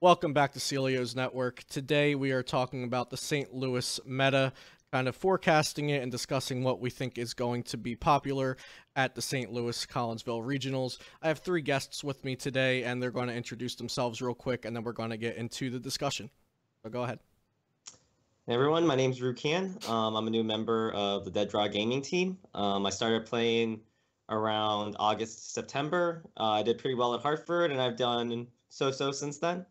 Welcome back to Celio's Network. Today we are talking about the St. Louis meta, kind of forecasting it and discussing what we think is going to be popular at the St. Louis Collinsville Regionals. I have three guests with me today, and they're going to introduce themselves real quick, and then we're going to get into the discussion. So go ahead. Hey everyone, my name's Rukan. I'm a new member of the Dead Draw Gaming team. I started playing around August, September. I did pretty well at Hartford, and I've done so-so since then.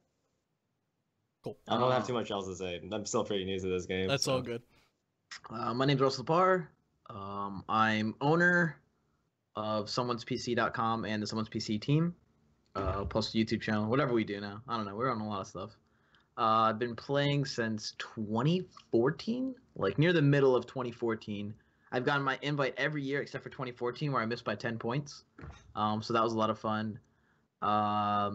Cool. I don't have too much else to say. I'm still pretty new to this game. That's all good. My name's Laparre. I'm owner of someone'spc.com and the Someone's PC team. Post a YouTube channel, whatever we do now. I don't know. We're on a lot of stuff. I've been playing since 2014, like near the middle of 2014. I've gotten my invite every year except for 2014 where I missed by 10 points. So that was a lot of fun. I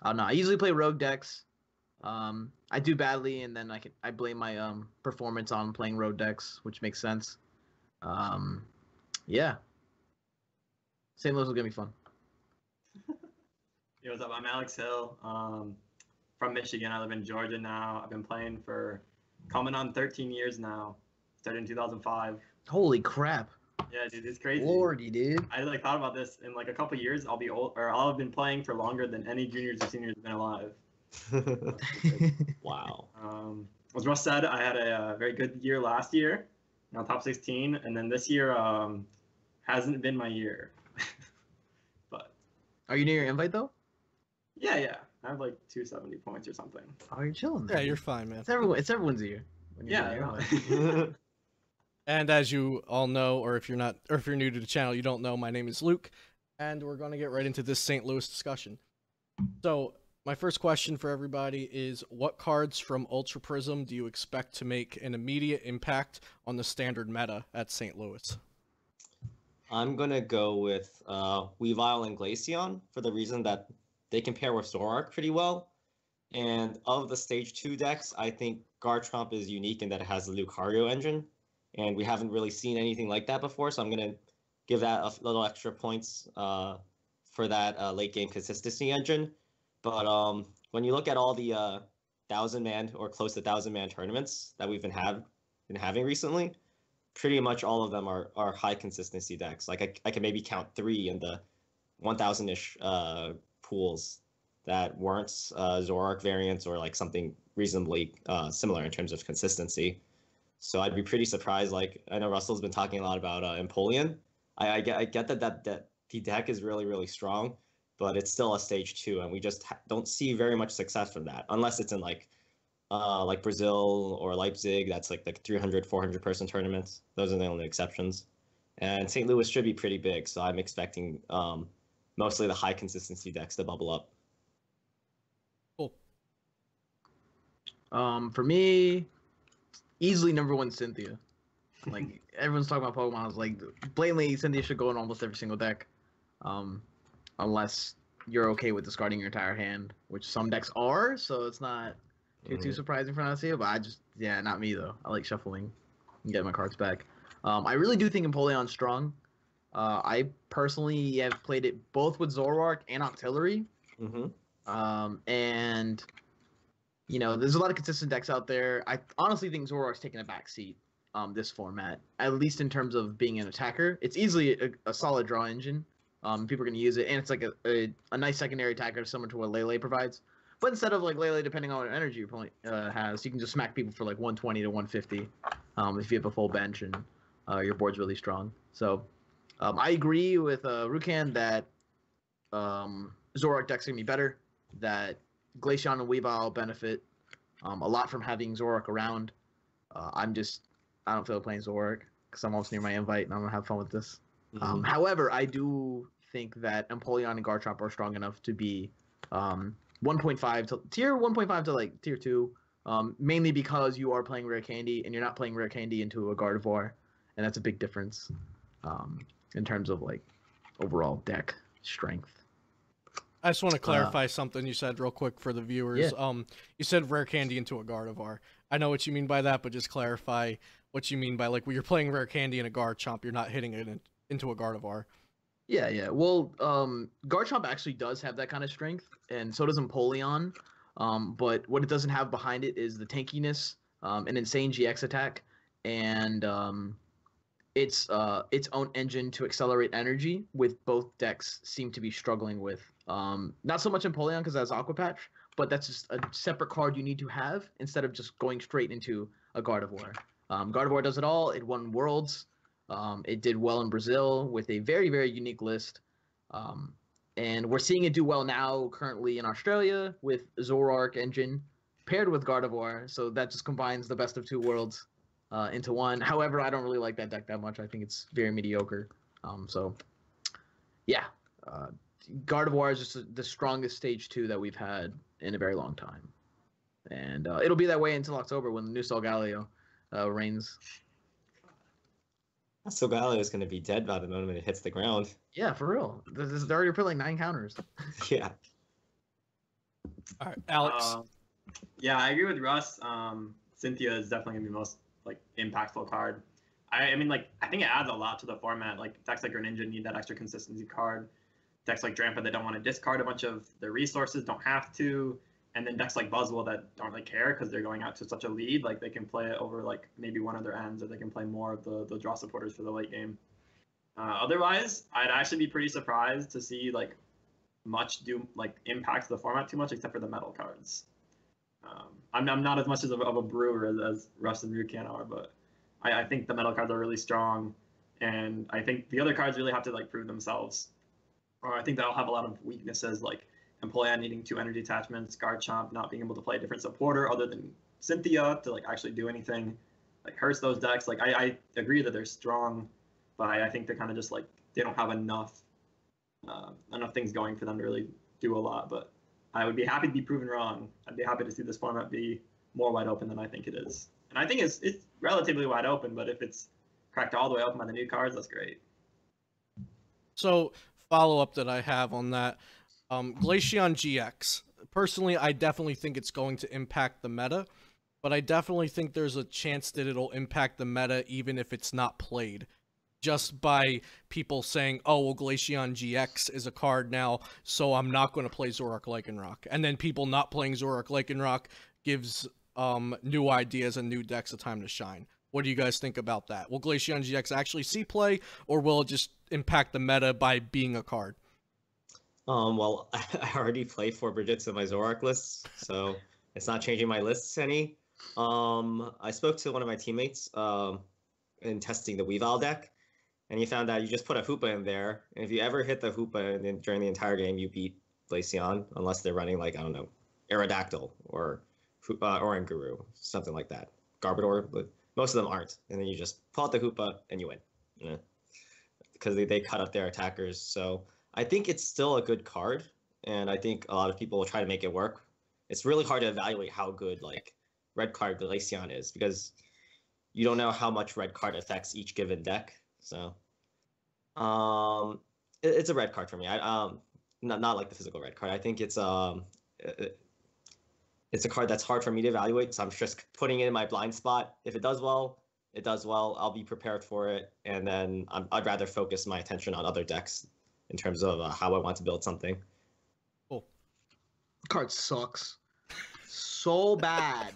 don't know. I usually play rogue decks. I do badly, and then I blame my performance on playing road decks, which makes sense. Yeah. St. Louis is gonna be fun. Yo, what's up? I'm Alex Hill. From Michigan. I live in Georgia now. I've been playing for coming on 13 years now. Started in 2005. Holy crap! Yeah, dude, it's crazy. Lordy, dude. I thought about this in like a couple years. I'll be old, or I'll have been playing for longer than any juniors or seniors have been alive. Wow. As Russ said, I had a very good year last year, top 16, and then this year hasn't been my year. But Are you near your invite though? yeah, I have like 270 points or something. Oh, you're chilling. Yeah, you're fine, man. It's everyone's year. Yeah. And as you all know, or if you're new to the channel, you don't know, my name is Luke, and we're going to get right into this St. Louis discussion. So, my first question for everybody is, what cards from Ultra Prism do you expect to make an immediate impact on the standard meta at St. Louis? I'm going to go with Weavile and Glaceon for the reason that they can pair with Zoroark pretty well. And of the Stage 2 decks, I think Garchomp is unique in that it has the Lucario engine. And we haven't really seen anything like that before, so I'm going to give that a little extra points for that late-game consistency engine. But when you look at all the 1,000-man or close to 1,000-man tournaments that we've been having recently, pretty much all of them are high consistency decks. Like I can maybe count 3 in the 1,000-ish pools that weren't Zoroark variants or like something reasonably similar in terms of consistency. So I'd be pretty surprised. Like I know Russell's been talking a lot about Empoleon. I get that the deck is really, really strong, but it's still a stage 2, and we just don't see very much success from that unless it's in like Brazil or Leipzig. That's like the 300, 400 person tournaments. Those are the only exceptions. And St. Louis should be pretty big, so I'm expecting mostly the high consistency decks to bubble up. Cool. For me, easily number 1 Cynthia. Like everyone's talking about Pokemon. I was like, blatantly, Cynthia should go in almost every single deck. Unless you're okay with discarding your entire hand, which some decks are, so it's not too surprising for not to see it. But not me though. I like shuffling and getting my cards back. I really do think Empoleon's strong. I personally have played it both with Zoroark and Octillery. And you know, there's a lot of consistent decks out there. I honestly think Zoroark's taking a back seat this format, at least in terms of being an attacker. It's easily a solid draw engine. People are going to use it, and it's like a nice secondary attacker similar to what Lele provides. But instead of like Lele, depending on what energy your opponent has, you can just smack people for like 120 to 150 if you have a full bench and your board's really strong. So I agree with Rukan that Zoroark decks are going to be better, that Glaceon and Weavile benefit a lot from having Zoroark around. I don't feel like playing Zoroark because I'm almost near my invite and I'm going to have fun with this. However, I do think that Empoleon and Garchomp are strong enough to be 1.5 to tier 1.5 to like tier 2, mainly because you are playing Rare Candy and you're not playing Rare Candy into a Gardevoir, and that's a big difference in terms of like overall deck strength. I just want to clarify something you said real quick for the viewers. Yeah. You said Rare Candy into a Gardevoir. I know what you mean by that, but just clarify what you mean by like when you're playing Rare Candy in a Garchomp, you're not hitting it into a Gardevoir. Yeah. Well, Garchomp actually does have that kind of strength, and so does Empoleon. But what it doesn't have behind it is the tankiness, an insane GX attack, and its own engine to accelerate energy, with both decks seem to be struggling with. Not so much Empoleon because that's Aqua Patch, but that's just a separate card you need to have instead of just going straight into a Gardevoir. Gardevoir does it all. It won Worlds. It did well in Brazil with a very, very unique list. And we're seeing it do well now currently in Australia with Zoroark engine paired with Gardevoir. So that just combines the best of two worlds into one. However, I don't really like that deck that much. I think it's very mediocre. So, yeah. Gardevoir is just the strongest stage 2 that we've had in a very long time. And it'll be that way until October when the new Solgaleo reigns. Solgaleo is going to be dead by the moment it hits the ground. Yeah, for real. They're already putting 9 counters. Yeah. All right, Alex. Yeah, I agree with Russ. Cynthia is definitely going to be the most impactful card. I mean, I think it adds a lot to the format. Decks like Greninja need that extra consistency card. Decks like Drampa that don't want to discard a bunch of their resources don't have to. And then decks like Buzzwole that don't really care because they're going out to such a lead. They can play it over maybe one of their ends, or they can play more of the draw supporters for the late game. Otherwise, I'd actually be pretty surprised to see much impact the format too much, except for the metal cards. I'm not as much of a brewer as Russ and Rukan are, but I think the metal cards are really strong, and I think the other cards really have to prove themselves. Or I think they'll have a lot of weaknesses, like Empoleon needing 2 energy attachments, Garchomp not being able to play a different supporter other than Cynthia to actually do anything, hurts those decks. I agree that they're strong, but I think they're kind of just they don't have enough things going for them to really do a lot. But I would be happy to be proven wrong. I'd be happy to see this format be more wide open than I think it is. And I think it's relatively wide open, but if it's cracked all the way open by the new cards, that's great. So, follow-up that I have on that, Glaceon GX. Personally, I definitely think it's going to impact the meta, but I definitely think there's a chance that it'll impact the meta even if it's not played. Just by people saying, oh, well, Glaceon GX is a card now, so I'm not going to play Zoroark Lycanroc. And then people not playing Zoroark Lycanroc gives new ideas and new decks a time to shine. What do you guys think about that? Will Glaceon GX actually see play, or will it just impact the meta by being a card? Well, I already play 4 Bridgets in my Zoroark lists, so it's not changing my lists any. I spoke to one of my teammates in testing the Weavile deck, and he found out you just put a Hoopa in there, and if you ever hit the Hoopa during the entire game, you beat Glaceon, unless they're running I don't know, Aerodactyl or Oranguru, something like that. Garbodor, but most of them aren't, and then you just pull out the Hoopa and you win. Yeah. Because they cut up their attackers. So I think it's still a good card, and I think a lot of people will try to make it work. It's really hard to evaluate how good red card Glaceon is, because you don't know how much red card affects each given deck. So it's a red card for me. Not like the physical red card. I think it's a card that's hard for me to evaluate, so I'm just putting it in my blind spot. If it does well, it does well. I'll be prepared for it, and then I'd rather focus my attention on other decks in terms of how I want to build something. Cool. Card sucks so bad.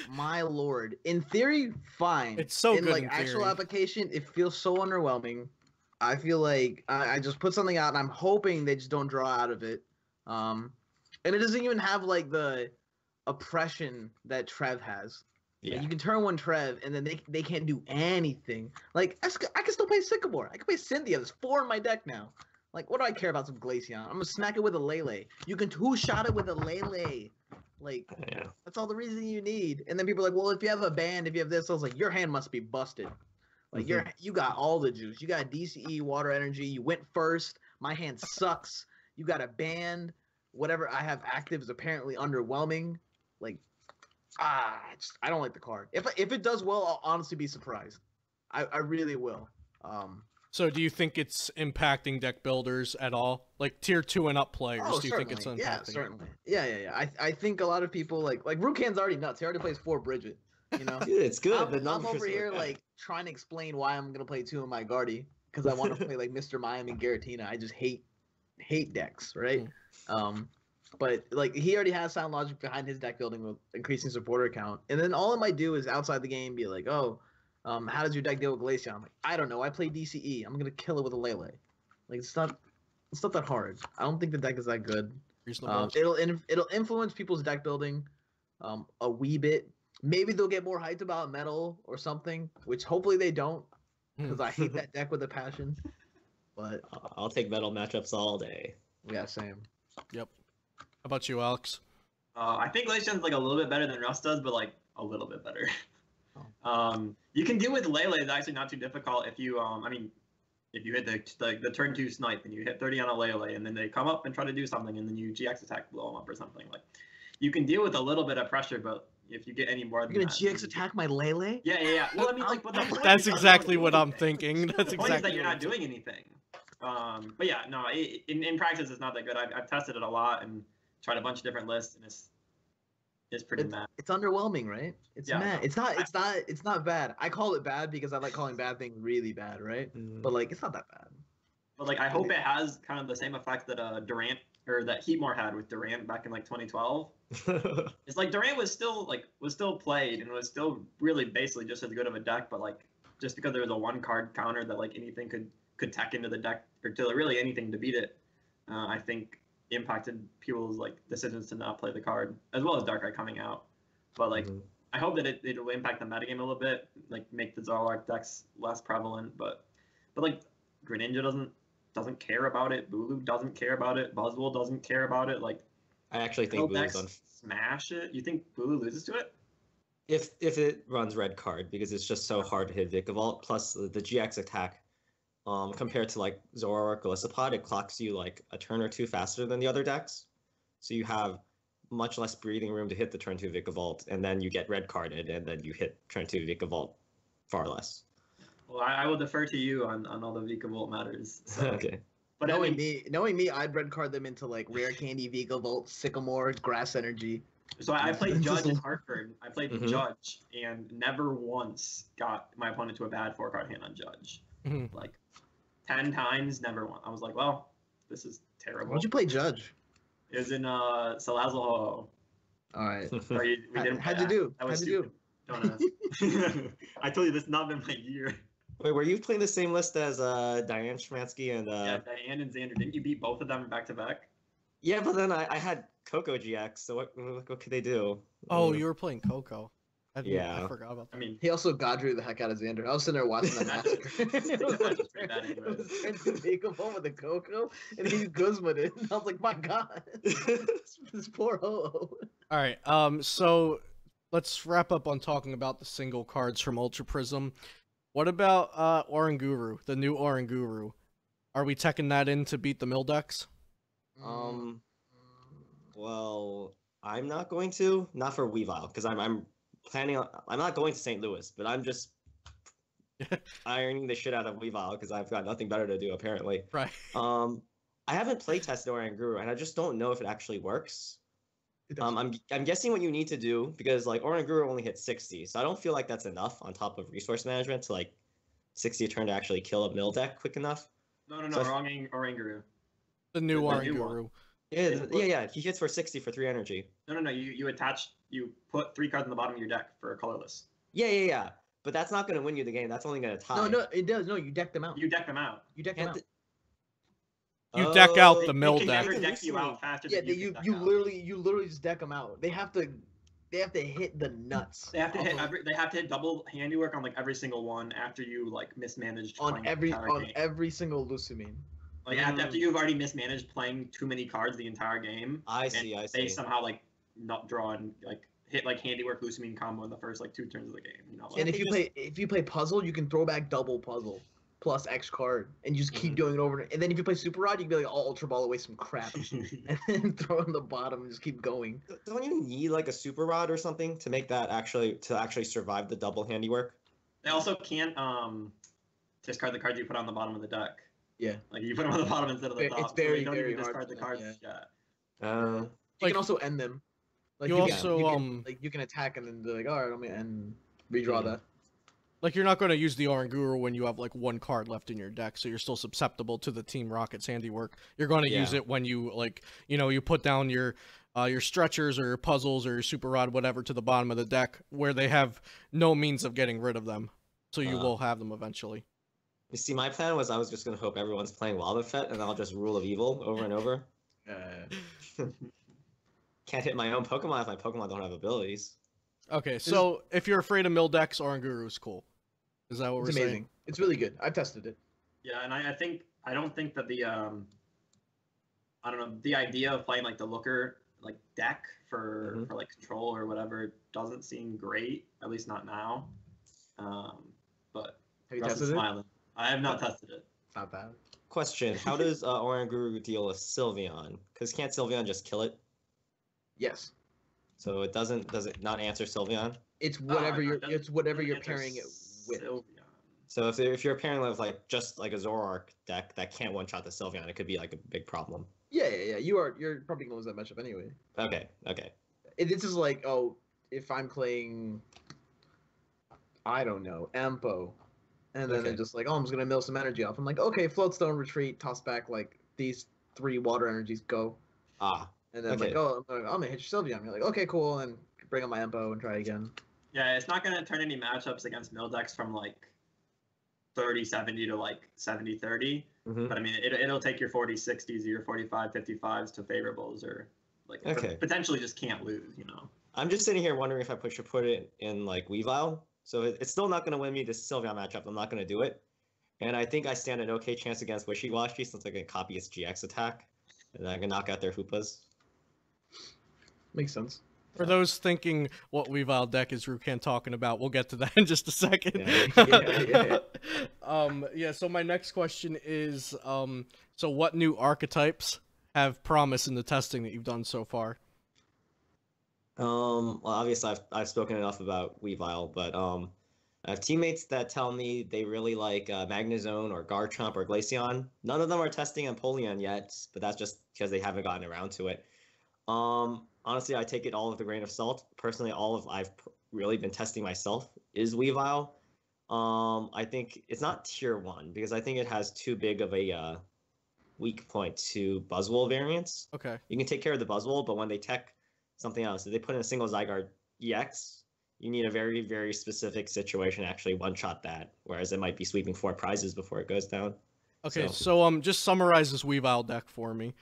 My lord. In theory, fine. It's so in good in actual theory. application, it feels so underwhelming. I feel like I just put something out, and I'm hoping they just don't draw out of it. And it doesn't even have the oppression that Trev has. Yeah. You can turn one Trev, and then they can't do anything. I can still play Sycamore. I can play Cynthia. There's 4 in my deck now. What do I care about some Glaceon? I'm gonna smack it with a Lele. You can 2-shot it with a Lele. Yeah. That's all the reason you need. And then people are like, well, if you have a band, if you have this, I was like, your hand must be busted. You got all the juice. You got DCE, water energy. You went first. My hand sucks. You got a band. Whatever I have active is apparently underwhelming. I don't like the card. If it does well, I'll honestly be surprised. I really will. So do you think it's impacting deck builders at all? Tier 2 and up players, do you think it's impacting? Yeah, certainly. Yeah. I think a lot of people like Rukan's already nuts. He already plays 4 Bridget. You know? Dude, it's good. I'm over here trying to explain why I'm gonna play 2 of my Guardy, because I want to play Mr. Mime and Giratina. I just hate decks, right? But like he already has sound logic behind his deck building with increasing supporter count, and then all it might do is outside the game be like, oh, how does your deck deal with Glaceon? I'm like, I don't know. I play DCE. I'm gonna kill it with a Lele. Like it's not that hard. I don't think the deck is that good. Reasonable. It'll influence people's deck building, a wee bit. Maybe they'll get more hyped about metal or something, which hopefully they don't, because I hate that deck with a passion. But I'll take metal matchups all day. yeah, same. Yep. How about you, Alex? I think Glaceon's like a little bit better than Rust does, but like a little bit better. You can deal with Lele. It's actually not too difficult if you if you hit the turn 2 snipe and you hit 30 on a Lele, and then they come up and try to do something, and then you GX attack, blow them up or something. Like you can deal with a little bit of pressure, but if you get any more than You're gonna that, GX attack my Lele? Yeah. Well, I mean, like, but the point That's is you're exactly not what doing I'm anything. thinking. That's The point is exactly that you're what not doing anything. But yeah, no. In practice, it's not that good. I've tested it a lot and tried a bunch of different lists, and it's pretty mad. It's underwhelming, right? It's Yeah, mad. no. It's not bad. I call it bad because I like calling bad things really bad, right? But like it's not that bad. But like I hope it has kind of the same effect that Durant or that Heatmore had with Durant back in like 2012. It's like Durant was still played and was still really basically just as good of a deck, but like just because there was a 1-card counter that like anything could tech into the deck or to really anything to beat it, I think impacted people's like decisions to not play the card, as well as Darkrai coming out. But like I hope that it will impact the metagame a little bit, like make the Zoroark decks less prevalent. But like Greninja doesn't care about it. Bulu doesn't care about it. Buzzwole doesn't care about it. Like I actually think Bulu's decks on. Smash it. You think Bulu loses to it? If it runs red card, because it's just so hard to hit Vikavolt, plus the GX attack, compared to like Zoroark or Golisopod, it clocks you like a turn or two faster than the other decks. So you have much less breathing room to hit the turn 2 Vikavolt, and then you get red carded, and then you hit turn 2 Vikavolt far less. Well, I will defer to you on all the Vikavolt matters. So. Okay. But knowing me, I'd red card them into like Rare Candy, Vikavolt, Sycamore, Grass Energy. So I played Judge in Hartford. I played Judge and never once got my opponent to a bad 4-card hand on Judge. Like 10 times, never once. I was like, well, this is terrible. Why'd you play Judge? It was in Salazzle. All right. How'd you do? That was How'd you stupid. Don't ask. I told you this has not been my year. Wait, were you playing the same list as Diane Schmansky and Yeah, Diane and Xander. Didn't you beat both of them back to back? Yeah, but then I had Coco GX, so what could they do? Oh, you were playing Coco. I Yeah. forgot about that. I mean, He also Godrew the heck out of Xander. I was sitting there watching that massacre. It was like, pretty bad anyway. it was trying to make him home with the Coco, and he Guzman it. And I was like, my God, this poor ho. All right. So let's wrap up on talking about the single cards from Ultra Prism. What about Oranguru, the new Oranguru? Are we teching that in to beat the mill decks? Well, I'm not going to. Not for Weavile, because I'm planning on. I'm not going to St. Louis, but I'm just ironing the shit out of Weavile because I've got nothing better to do apparently. Right. I haven't play tested Oranguru, and I just don't know if it actually works. I'm guessing what you need to do, because like Oranguru only hits 60, so I don't feel like that's enough on top of resource management to like 60 a turn to actually kill a mill deck quick enough. No, So wrong Oranguru. The new The new Oranguru. Yeah. He hits for 60 for 3 energy. No. You put 3 cards on the bottom of your deck for a colorless. Yeah. But that's not going to win you the game. That's only going to tie. No, it does. No, you deck them out. You deck them out. You deck them out. You deck out the They mill can deck. never deck you out faster Yeah, than you can deck you out. literally just deck them out. They have to hit the nuts. They have to hit double handiwork on like every single one after you like mismanaged on playing every the entire game. every single Lucamine. Like after you've already mismanaged playing too many cards the entire game. I see. They somehow like not draw and like hit like handiwork Lucamine combo in the first like 2 turns of the game. You know. Like, And if you play puzzle, you can throw back double puzzle plus X card and you just keep doing it over. And then if you play Super Rod, you can be like, I'll Ultra Ball away some crap and then throw it on the bottom and just keep going. Don't you need like a super rod or something to make that actually survive the double handiwork? They also can't discard the cards you put on the bottom of the deck. Yeah. Like you put them on the bottom instead of the top. It's very, so you don't very even discard hard the to cards. them, Yeah. You Like- can also end them. Like You also, you can attack and then be like, all right, I'm gonna end, redraw that. Like, you're not going to use the Oranguru when you have, like, one card left in your deck, so you're still susceptible to the Team Rocket's handiwork. You're going to use it when you, like, you know, you put down your stretchers or your puzzles or your super rod, whatever, to the bottom of the deck, where they have no means of getting rid of them. So you will have them eventually. You see, my plan was I was just going to hope everyone's playing Wildfett, and I'll just Rule of Evil over and over. Can't hit my own Pokemon if my Pokemon don't have abilities. Okay, so if you're afraid of mill decks, Oranguru is cool. Is that what we're saying? Amazing. It's really good. I've tested it. Yeah, and I don't think that the I don't know, the idea of playing like the Looker like deck for like control or whatever doesn't seem great, at least not now. But Have you Russ tested is it? smiling. I have not tested it. Not bad. Question: how does Oranguru deal with Sylveon? Because can't Sylveon just kill it? Yes. So it doesn't. Does it not answer Sylveon? It's whatever No, you're. it doesn't- It's whatever doesn't you're answer pairing it with. Sylveon. So if you're pairing with like just like a Zoroark deck that can't one shot the Sylveon, it could be like a big problem. Yeah. You're probably gonna lose that matchup anyway. Okay. This is like, oh, if I'm playing, I don't know, Ampo, and then Okay. they're just like, oh, I'm just gonna mill some energy off. I'm like, okay, Floatstone, retreat, toss back like these 3 water energies, go. Ah. And then Okay. like, oh, I'm gonna hit your Sylveon. You're like, okay, cool, and bring up my Ampo and try again. Yeah, it's not gonna turn any matchups against mill decks from like 30-70 to like 70-30. Mhm. But I mean, it'll take your 40-60s or your 45-55s to favorables, or like Okay. potentially just can't lose, you know. I'm just sitting here wondering if I should put it in like Weavile. So it's still not going to win me this Sylveon matchup. I'm not going to do it. And I think I stand an okay chance against Wishy Washy since I can copy its GX attack. And I can knock out their Hoopas. Makes sense. For those thinking what Weavile deck is Rukan talking about, we'll get to that in just a second. Yeah. So my next question is, so what new archetypes have promise in the testing that you've done so far? Well, obviously I've spoken enough about Weavile, but I have teammates that tell me they really like Magnezone or Garchomp or Glaceon. None of them are testing Empoleon yet, but that's just because they haven't gotten around to it. Honestly, I take it all with a grain of salt. Personally, I've really been testing myself is Weavile. I think it's not tier 1 because I think it has too big of a weak point to Buzzwole variants. Okay. You can take care of the Buzzwole, but when they tech something else, if they put in a single Zygarde EX, you need a very, very specific situation to actually one-shot that, whereas it might be sweeping 4 prizes before it goes down. Okay, so just summarize this Weavile deck for me.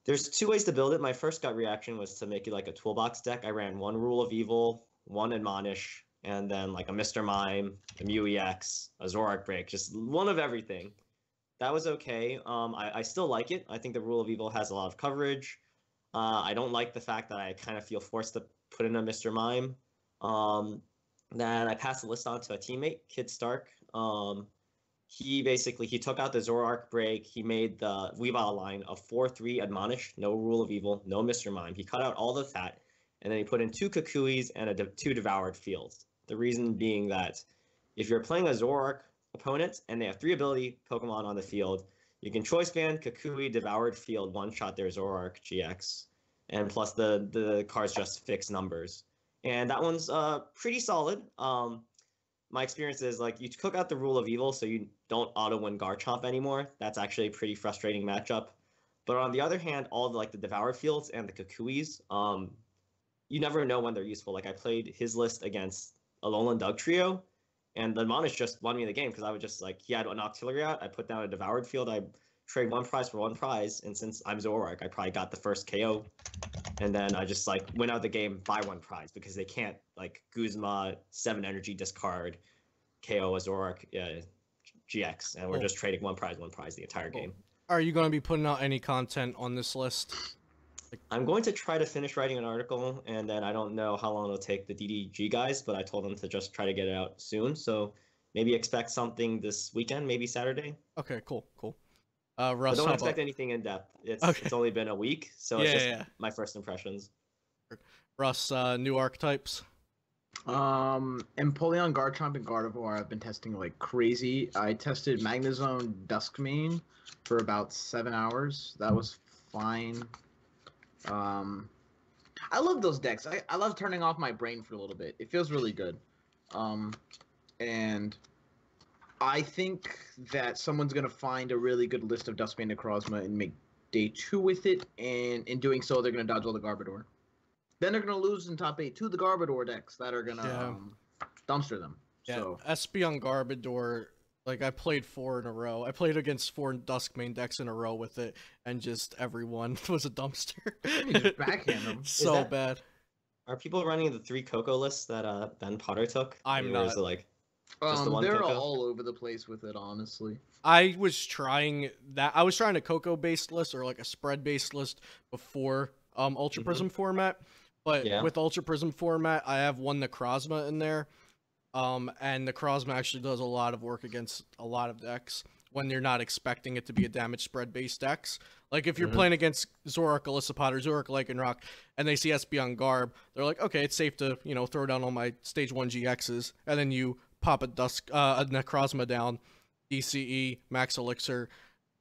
There's 2 ways to build it. My first gut reaction was to make it like a toolbox deck. I ran 1 Rule of Evil, 1 Admonish, and then like a Mr. Mime, a Mew EX, a Zoroark Break, just one of everything. That was okay. I still like it. I think the Rule of Evil has a lot of coverage. I don't like the fact that I kind of feel forced to put in a Mr. Mime. Then I passed the list on to a teammate, Kid Stark. He took out the Zoroark Break. He made the Weavile line of 4-3 Admonish, no Rule of Evil, no Mr. Mime. He cut out all of that, and then he put in 2 Kukuis and 2 Devoured Fields. The reason being that if you're playing a Zoroark opponent and they have 3 ability Pokemon on the field, you can Choice Band, Kukui, Devoured Field, one-shot their Zoroark GX, and plus the cards just fix numbers. And that one's pretty solid. My experience is like you cook out the Rule of Evil so you don't auto-win Garchomp anymore. That's actually a pretty frustrating matchup. But on the other hand, all the Devoured Fields and the Kukuis, you never know when they're useful. Like I played his list against Alolan Dugtrio, and the Admonish just won me the game because I would just like, he had an Octillery out, I put down a Devoured Field, I trade 1 prize for 1 prize, and since I'm Zoroark, I probably got the first KO. And then I just like went out the game, buy 1 prize because they can't like Guzma 7 energy discard KO a Zoroark GX, and we're just trading 1 prize the entire game. Are you going to be putting out any content on this list? I'm going to try to finish writing an article, and then I don't know how long it'll take the DDG guys, but I told them to just try to get it out soon. So maybe expect something this weekend, maybe Saturday. Okay, cool. But Russ, don't expect anything in depth. It's only been a week, so it's just my first impressions. Russ, new archetypes. Empoleon, Garchomp, and Gardevoir I've been testing like crazy. I tested Magnezone Duskmane for about 7 hours. That was fine. I love those decks. I love turning off my brain for a little bit. It feels really good. and I think that someone's gonna find a really good list of Duskmane Necrozma and make day 2 with it, and in doing so, they're gonna dodge all the Garbodor. Then they're gonna lose in top 8 to the Garbodor decks that are gonna dumpster them. Yeah, So Espeon Garbodor, like I played 4 in a row. I played against 4 Duskmane decks in a row with it, and just everyone was a dumpster. you just backhand them. So bad. Are people running the 3 Coco lists that Ben Potter took? I'm Or not. is it like just the one They're Coco? all over the place with it, honestly. I was trying that. I was trying a Coco based list or like a spread based list before Ultra Prism format, but with Ultra Prism format, I have one Necrozma in there, and Necrozma actually does a lot of work against a lot of decks when you're not expecting it to be a damage spread based decks. Like if you're playing against Zoroark, Alyssapod, or Zoroark Lycanroc, and they see Espeon Garb, they're like, okay, it's safe to throw down all my stage 1 GXs, and then you pop a Necrozma down, DCE, Max Elixir,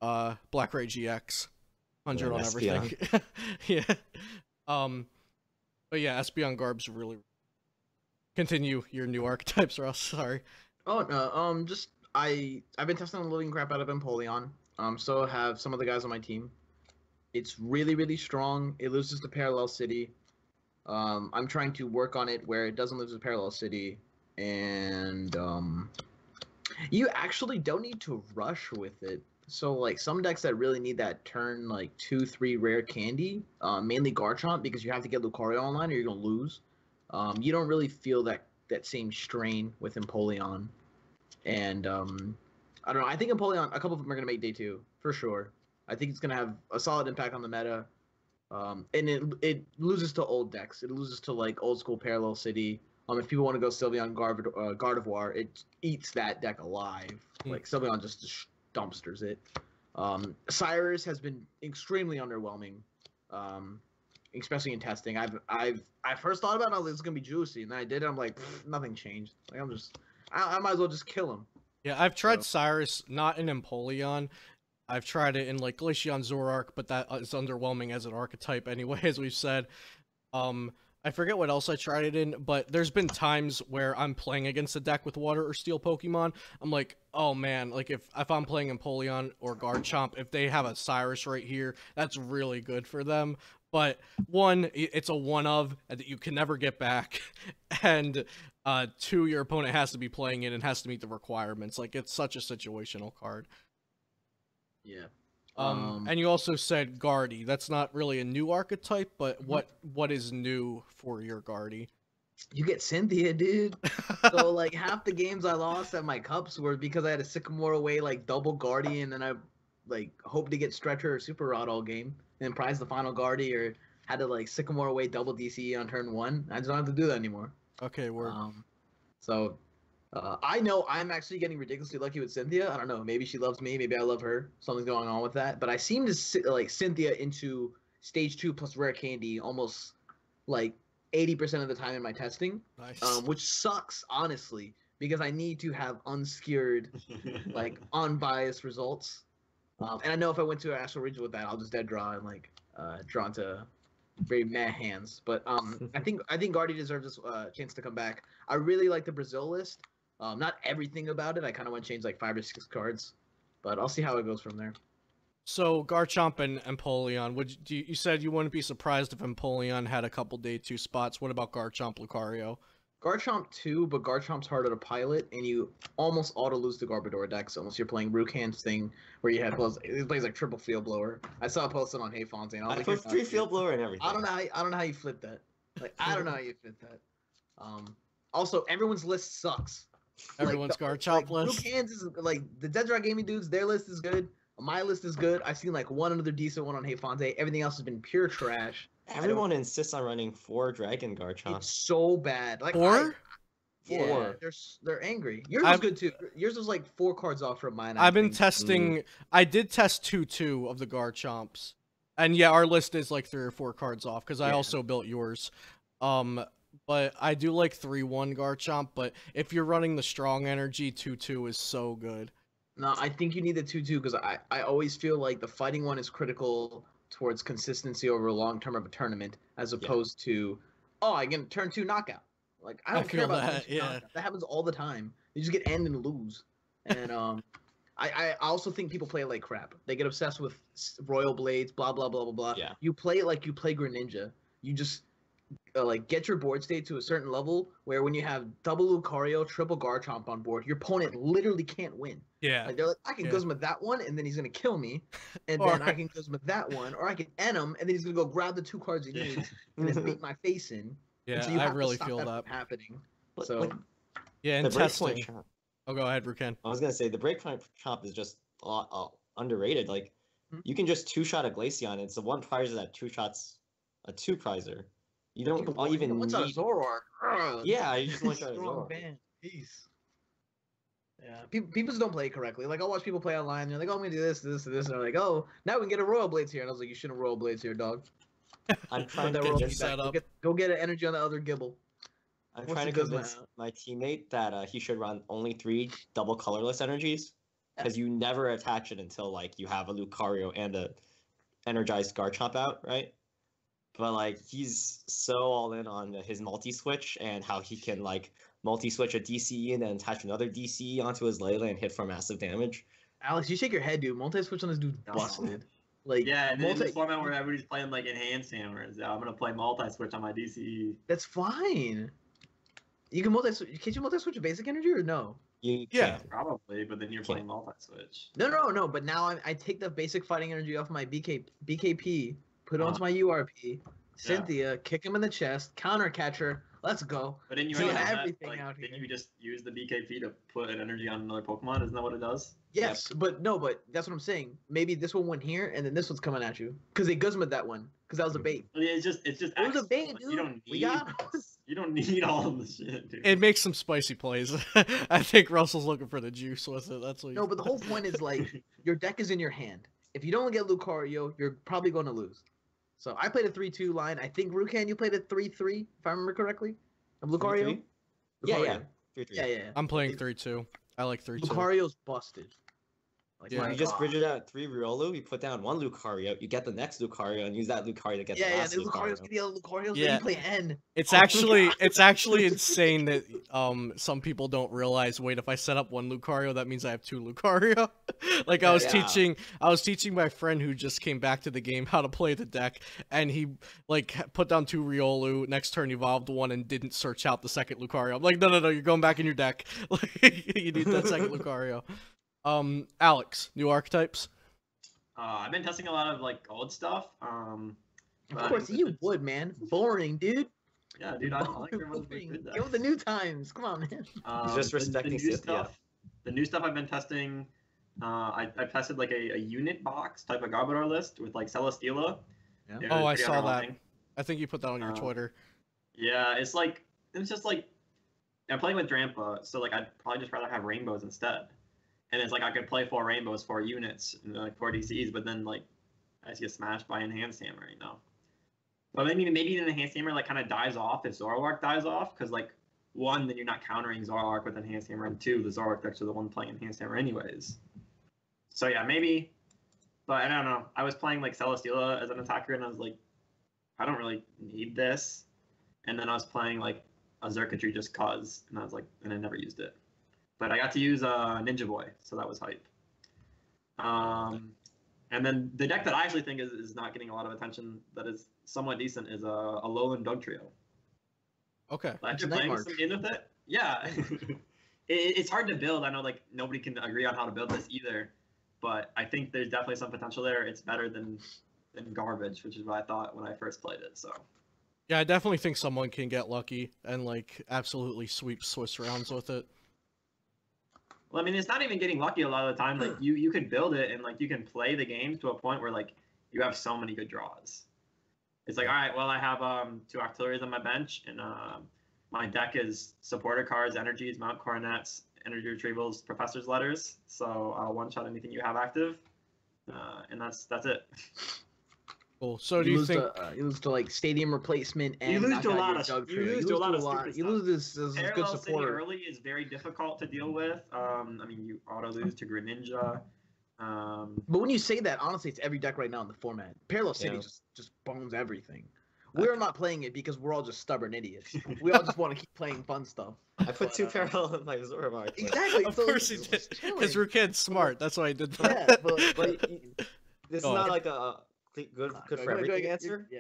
Black Ray GX, 100 on everything. Yeah. But yeah, Espeon Garb's really. Continue your new archetypes, Ross. Sorry. Oh no, I've been testing the living crap out of Empoleon. So have some of the guys on my team. It's really, really strong. It loses to Parallel City. I'm trying to work on it where it doesn't lose to Parallel City, and you actually don't need to rush with it. So like some decks that really need that turn like 2-3 rare candy, mainly Garchomp, because you have to get Lucario online or you're gonna lose. You don't really feel that same strain with Empoleon, and I don't know. I think Empoleon, a couple of them are gonna make day 2 for sure. I think it's gonna have a solid impact on the meta, and it loses to old decks. It loses to like old school Parallel City. If people want to go Sylveon Gardevoir, it eats that deck alive. Like Sylveon just dumpsters it. Cyrus has been extremely underwhelming, especially in testing. I first thought about it, I was like, it's gonna be juicy, and then I did it. I'm like, nothing changed. Like I might as well just kill him. Yeah, I've tried Cyrus, not in Empoleon. I've tried it in like Glaceon Zoroark, but that is underwhelming as an archetype anyway, as we've said. I forget what else I tried it in, but there's been times where I'm playing against a deck with water or steel Pokemon. I'm like, oh man, like if I'm playing Empoleon or Garchomp, if they have a Cyrus right here, that's really good for them. But one, it's a one-of that you can never get back, and 2, your opponent has to be playing it and has to meet the requirements. Like, it's such a situational card. Yeah. And you also said Guardy. That's not really a new archetype, but what is new for your Guardy? You get Cynthia, dude. So like half the games I lost at my cups were because I had a Sycamore away like double Guardian, and I like hoped to get Stretcher or Super Rod all game, and prize the final Guardy, or had to like Sycamore away double DCE on turn 1. I just don't have to do that anymore. Okay, word. I know I'm actually getting ridiculously lucky with Cynthia. I don't know. Maybe she loves me. Maybe I love her. Something's going on with that. But I seem to like Cynthia into stage 2 plus rare candy almost like 80% of the time in my testing. Nice. Which sucks, honestly, because I need to have unskewered, like unbiased results. And I know if I went to an Astral Region with that, I'll just dead draw and like draw into very meh hands. But I think Guardy deserves this chance to come back. I really like the Brazil list. Not everything about it. I kind of want to change like 5 or 6 cards, but I'll see how it goes from there. So Garchomp and Empoleon, you said you wouldn't be surprised if Empoleon had a couple day 2 spots. What about Garchomp Lucario? Garchomp too, but Garchomp's harder to pilot, and you almost auto lose the Garbodor decks unless you're playing Rukan's thing where you had it plays like triple Field Blower. I saw it posted on Hey Fontaine. I put 3 Field Blower and everything. I don't know how you flip that. Like I don't know how you flip that. Also, everyone's list sucks. Everyone's Garchomp list. Rukan's is like the Dead Draw Gaming dudes. Their list is good. My list is good. I've seen like one other decent one on Hey Fontaine. Everything else has been pure trash. Everyone insists on running 4 Dragon Garchomp. It's so bad. Like 4? Yeah, they're angry. Yours was good too. Yours was like 4 cards off from mine. I've been testing. I did test 2 of the Garchomps, and yeah, our list is like 3 or 4 cards off because I also built yours. But I do like 3-1 Garchomp. But if you're running the strong energy, 2-2 is so good. No, I think you need the 2-2 because I always feel like the fighting one is critical towards consistency over a long term of a tournament, as opposed to I get turn 2 knockout. Like I don't care about that. Yeah, that happens all the time. You just get end and lose. And I also think people play it like crap. They get obsessed with Royal Blades, blah blah blah blah blah. Yeah. You play it like you play Greninja. You just like get your board state to a certain level where when you have double Lucario, triple Garchomp on board, your opponent literally can't win. Yeah. Like they're like, I can Guzma that one, and then he's gonna kill me, and then I can Guzma that one, or I can end him, and then he's gonna go grab the 2 cards he needs and then beat my face in. Yeah, and so you I have to really stop feel that. from happening. But, So like, Yeah, and the breakpoint testing. chomp. Oh, go ahead, Rukan. I was gonna say the breakpoint chomp is just a lot underrated. Like, Hmm. you can just 2-shot a Glaceon. It's a 1 prizer that 2 shots a 2 prizer. You don't even what's a need. Zoroark? Yeah, you just want to Strong Zoroark. ban. Peace. Yeah, people just don't play it correctly. Like I'll watch people play online. They're like, "Oh, I'm gonna do this, this, and this," and they're like, "Oh, now we can get a Royal Blades here." And I was like, "You shouldn't Royal Blades here, dog. I'm Put trying that to Royal your Blade back. setup. Go get an energy on the other Gibble." I'm What's trying the to Guzma convince out? my teammate that he should run only 3 double colorless energies, because you never attach it until like you have a Lucario and a energized Garchomp out, right? But like he's so all in on his multi-switch and how he can like multi-switch a DCE and then attach another DCE onto his Layla and hit for massive damage. Alex, you shake your head, dude. Multi-switch on this dude's No. busted. Like, Yeah, and in this format where everybody's playing like enhanced hammers, I'm gonna play multi-switch on my DCE. that's fine. You can multi-switch. Can't you multi-switch a basic energy or no? You Yeah. can't. Probably, but then you're Can't. playing multi-switch. No. But now I take the basic fighting energy off my BKP, put it onto my URP. Cynthia, kick him in the chest, counter catcher. Let's go. But then you So already have everything that, out like, then here. you just use the BKP to put an energy on another Pokemon. Isn't that what it does? Yes, but that's what I'm saying. Maybe this one went here, and then this one's coming at you because they Guzma'd that one because that was a bait. I mean, it's just It was X. a bait, Like, dude. You don't We need. got You don't need all of the shit, dude. It makes some spicy plays. I think Russell's looking for the juice with it. That's what. No, but the whole point is like your deck is in your hand. If you don't get Lucario, you're probably going to lose. So I played a 3-2 line. I think Rukan, you played a 3-3, if I remember correctly. Of Lucario. 3-3? Yeah, Lucario. 3-3. Yeah. I'm playing 3-2. I like 3-2. Lucario's busted. Like, Yeah. my You just God. bridge it out 3 Riolu, you put down 1 Lucario, you get the next Lucario, and use that Lucario to get the Yeah, last the Lucario's Lucario. get the other Lucarios. Yeah. Then you play N. It's actually insane that some people don't realize. Wait, if I set up 1 Lucario, that means I have 2 Lucario. Like I was Yeah. teaching my friend who just came back to the game how to play the deck, and he like put down 2 Riolu. Next turn, evolved 1 and didn't search out the second Lucario. I'm like, no, you're going back in your deck. Like you need that second Lucario. Alex, new archetypes. I've been testing a lot of like old stuff. Of but course, you would, man. Boring, dude. Yeah, dude, I like everyone's Boring. good Get with the new times. Come on, man. Just the respecting new Cynthia. stuff. The new stuff I've been testing. I tested like a unit box type of Garbodor list with like Celesteela. Yeah. It Oh, was I pretty saw that. underwhelming. I think you put that on your Twitter. Yeah, it's just like I'm playing with Drampa, so like I'd probably just rather have rainbows instead. And it's like I could play 4 rainbows, 4 units, and like 4 DCs, but then like I just get smashed by enhanced hammer, you know. But maybe the enhanced hammer like kind of dies off if Zoroark dies off, because like 1, then you're not countering Zoroark with enhanced hammer, and 2, the Zoroark deck's are the one playing enhanced hammer anyways. So yeah, maybe. But I don't know. I was playing like Celesteela as an attacker, and I was like, I don't really need this. And then I was playing like a Xurkitree just cause, and I was like, and I never used it. But I got to use Ninja Boy, so that was hype. And then the deck that I actually think is not getting a lot of attention, that is somewhat decent, is a Alolan Dugtrio. Okay. After Night playing March. some in with it, yeah, it's hard to build. I know like nobody can agree on how to build this either, but I think there's definitely some potential there. It's better than garbage, which is what I thought when I first played it. So Yeah, I definitely think someone can get lucky and like absolutely sweep Swiss rounds with it. well, I mean, it's not even getting lucky a lot of the time. Like you could build it and like you can play the game to a point where like you have so many good draws. It's like, all right, well, I have 2 Octilleries on my bench, and my deck is supporter cards, energies, Mount Coronets, energy retrievals, professor's letters. So I'll one-shot anything you have active, and that's it. Cool. So do you think? You lose to like stadium replacement and You lose knock to a out lot your of- Dugtrio. you lose to a lot of stupid You stuff. lose this good Parallel City supporter. early is very difficult to deal with. I mean, you auto lose to Greninja. But when you say that, honestly, it's every deck right now in the format. Parallel City Yeah. just bones everything. We're not playing it because we're all just stubborn idiots. We all just want to keep playing fun stuff. I put 2 parallel in my Zoroark. Exactly. Of so course it's he did. just Because chilling. Rukan's smart. That's why he did that. Yeah, but This is Go not ahead. like a good for go everything ahead. answer. Yeah.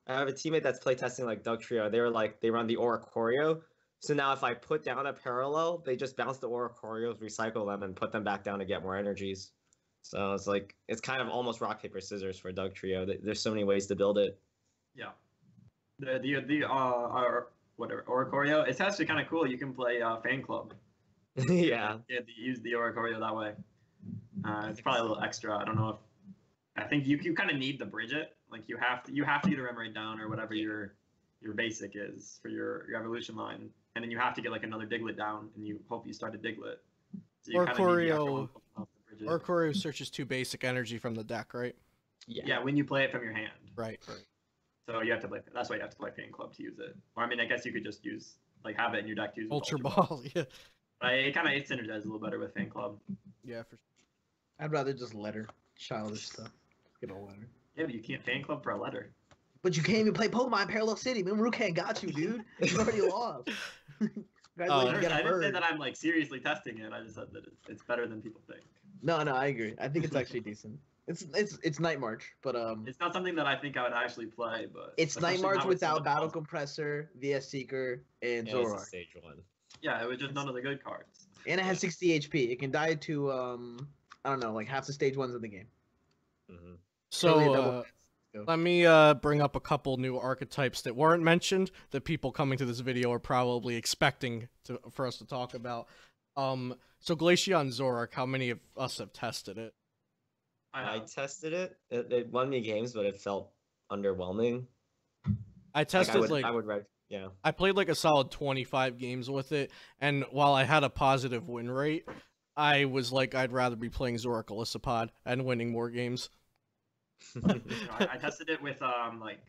I have a teammate that's playtesting like Doug Trio. They were like they run the Oricorio. So now if I put down a parallel, they just bounce the Oricorios, recycle them, and put them back down to get more energies. So it's like it's kind of almost rock paper scissors for Doug Trio. There's so many ways to build it. Yeah. Whatever Oricorio. It's actually kind of cool. You can play Fan Club. Yeah. Yeah, use the Oricorio that way. It's probably a little extra. I don't know if I think you kind of need the Bridget. Like you have to get a rem rate down or whatever your basic is for your evolution line, and then you have to get like another Diglett down, and you hope you start a Diglett. So you kinda need the extra one off the Bridget. Oricorio searches 2 basic energy from the deck, right? Yeah, when you play it from your hand. Right. So you have to play. That's why you have to play Fan Club to use it. Or I mean, I guess you could just use like have it in your deck to use. Ultra Ball, yeah. But it synergizes a little better with Fan Club. Yeah, for sure. I'd rather just letter childish stuff. Get a letter. Yeah, but you can't Fan Club for a letter. But you can't even play Pokemon Parallel City. Man, Rukan got you, dude. You already lost. Guys, Oh, like, I you get a didn't say bird. that I'm like seriously testing it. I just said that it's better than people think. No, I agree. I think it's actually decent. It's Night March, but It's not something that I think I would actually play, but it's Night especially March not with some without of the Battle cards. Compressor, VS Seeker, and Yeah, it's a Zoroark. stage 1. Yeah, it was just none of the good cards. And it has 60 HP. It can die to I don't know, like half the stage 1s of the game. Mm-hmm. Really, So, let me bring up a couple new archetypes that weren't mentioned that people coming to this video are probably expecting for us to talk about. So Glaceon Zoroark, how many of us have tested it? I tested it. It won me games, but it felt underwhelming. I tested yeah. I played like a solid 25 games with it, and while I had a positive win rate, I was like, I'd rather be playing Zoroark Elisapod and winning more games. I tested it with like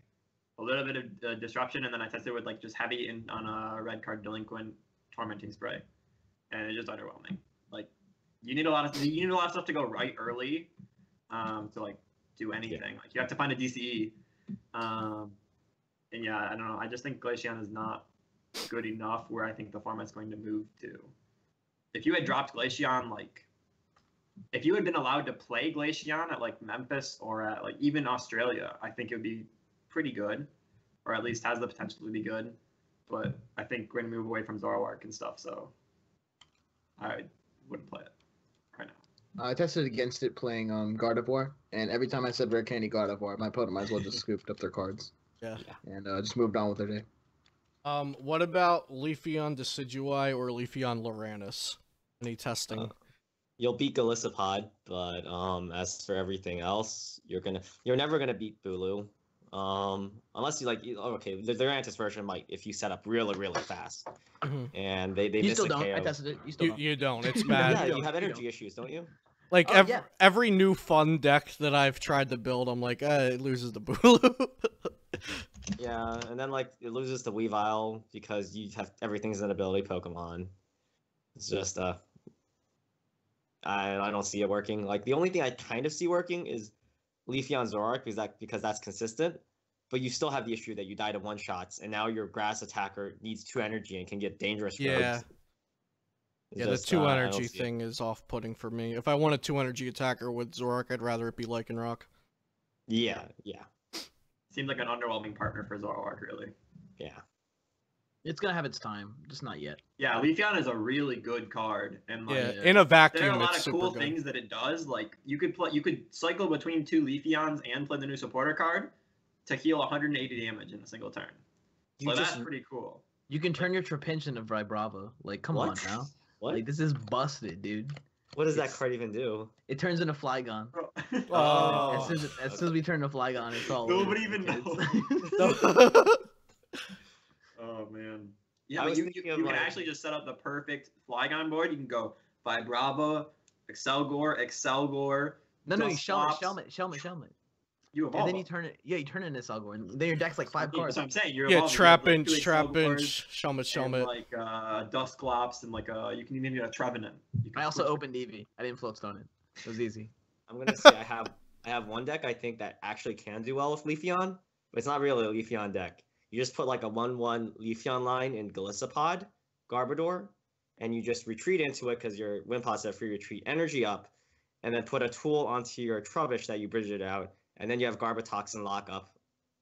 a little bit of disruption, and then I tested it with like just heavy on a red card delinquent tormenting spray, and it's just underwhelming. Like you need a lot of stuff to go right early, to like do anything. Yeah. Like you have to find a DCE, and yeah, I don't know. I just think Glaceon is not good enough where I think the format's going to move to. If you had dropped Glaceon, like if you had been allowed to play Glaceon at like Memphis or at like even Australia, I think it would be pretty good, or at least has the potential to be good. But I think we're going to move away from Zoroark and stuff, so I wouldn't play it right now. I tested against it playing Gardevoir, and every time I said Rare Candy Gardevoir, my opponent might as well just scooped up their cards. Yeah. And just moved on with their day. What about Leafeon Decidueye or Leafeon Loranus? Any testing? You'll beat Golisopod, but as for everything else, you're never gonna beat Bulu. Unless you like okay, the Durantis version might if you set up really fast. And they You miss still a don't. KO. I tested it. You still don't. You don't. It's bad. Yeah, don't. you have You energy don't. issues, don't you? Like Oh, yeah. every new fun deck that I've tried to build, I'm like, it loses the Bulu. Yeah, and then like it loses to Weavile because you have everything's an ability Pokemon. It's just I don't see it working. Like the only thing I kind of see working is Leafeon Zoroark because that's consistent. But you still have the issue that you die to one shots, and now your grass attacker needs 2 energy and can get dangerous. Yeah. rogues. It's Yeah, just, the 2 I don't energy see it. thing is off-putting for me. If I want a 2 energy attacker with Zoroark, I'd rather it be Lycanroc. Yeah. Seems like an underwhelming partner for Zoroark, really. Yeah. It's gonna have its time, just not yet. Yeah, Leafeon is a really good card, and like Yeah, yeah. in a there are vacuum, a lot it's of super cool good. things that it does. Like you could cycle between 2 Leafeons and play the new supporter card to heal 180 damage in a single turn. You So just that's pretty cool. You can turn your Trapinch into Vibrava. Like, come What? on now. what? Like, this is busted, dude. What does that it's- card even do? It turns into Flygon. Oh. As soon as we turn to Flygon, it's all Nobody over, even kids. Oh man. Yeah, I but was you thinking of, can like- actually just set up the perfect Flygon board. You can go Vibrava, Excelgor. No, you Dust Shelmet. You evolve. And then you turn it, you turn it into Selgor, and then your deck's like 5 That's cards. what I'm saying. You're Yeah, evolving. You have, like, Trapinch, 2 Excelgors Shelmet, and, Shelmet. like Dusclops and like you can even get a Trevenant. You can I also switch- opened Eevee. I didn't float stone it. It was easy. I'm gonna say I have one deck I think that actually can do well with Leafeon, but it's not really a Leafeon deck. You just put like a 1/1 Leafeon line in Galissapod, Garbodor, and you just retreat into it because your Wimpod set free retreat energy up, and then put a tool onto your Trubbish that you bridge it out, and then you have Garbotoxin lock up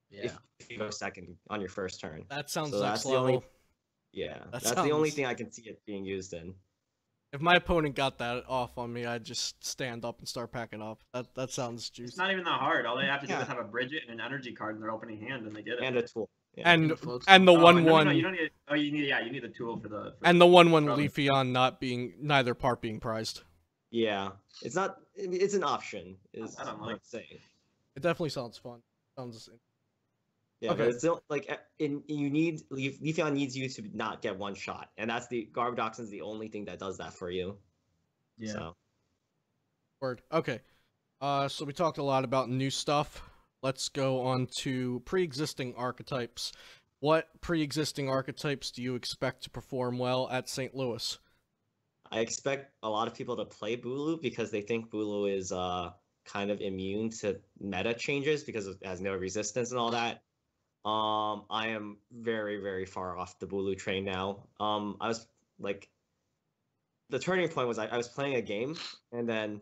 if you go second on your first turn. That sounds So next that's level. the only. Yeah, That that's the only sounds- thing I can see it being used in. If my opponent got that off on me, I'd just stand up and start packing up. That sounds It's juicy. not even that hard. All they have to do Yeah. is have a Bridget and an energy card in their opening hand, and they get it. And a tool. Yeah. And the floats and the one. Oh, 1/1 no, you don't need. Oh, you need the tool for the. and the 1/1 Probably. Leafeon not being neither part being prized. Yeah, it's not. It's an option. Is I don't what like- I'm saying. It definitely sounds fun. Sounds Yeah, Okay. but it's still like you need Leafeon needs you to not get one shot, and that's the Garbotoxin's the only thing that does that for you. Yeah. So word. Okay. So we talked a lot about new stuff. Let's go on to pre-existing archetypes. What pre-existing archetypes do you expect to perform well at St. Louis? I expect a lot of people to play Bulu because they think Bulu is kind of immune to meta changes because it has no resistance and all that. I am very, very far off the Bulu train now. I was like, the turning point was I was playing a game, and then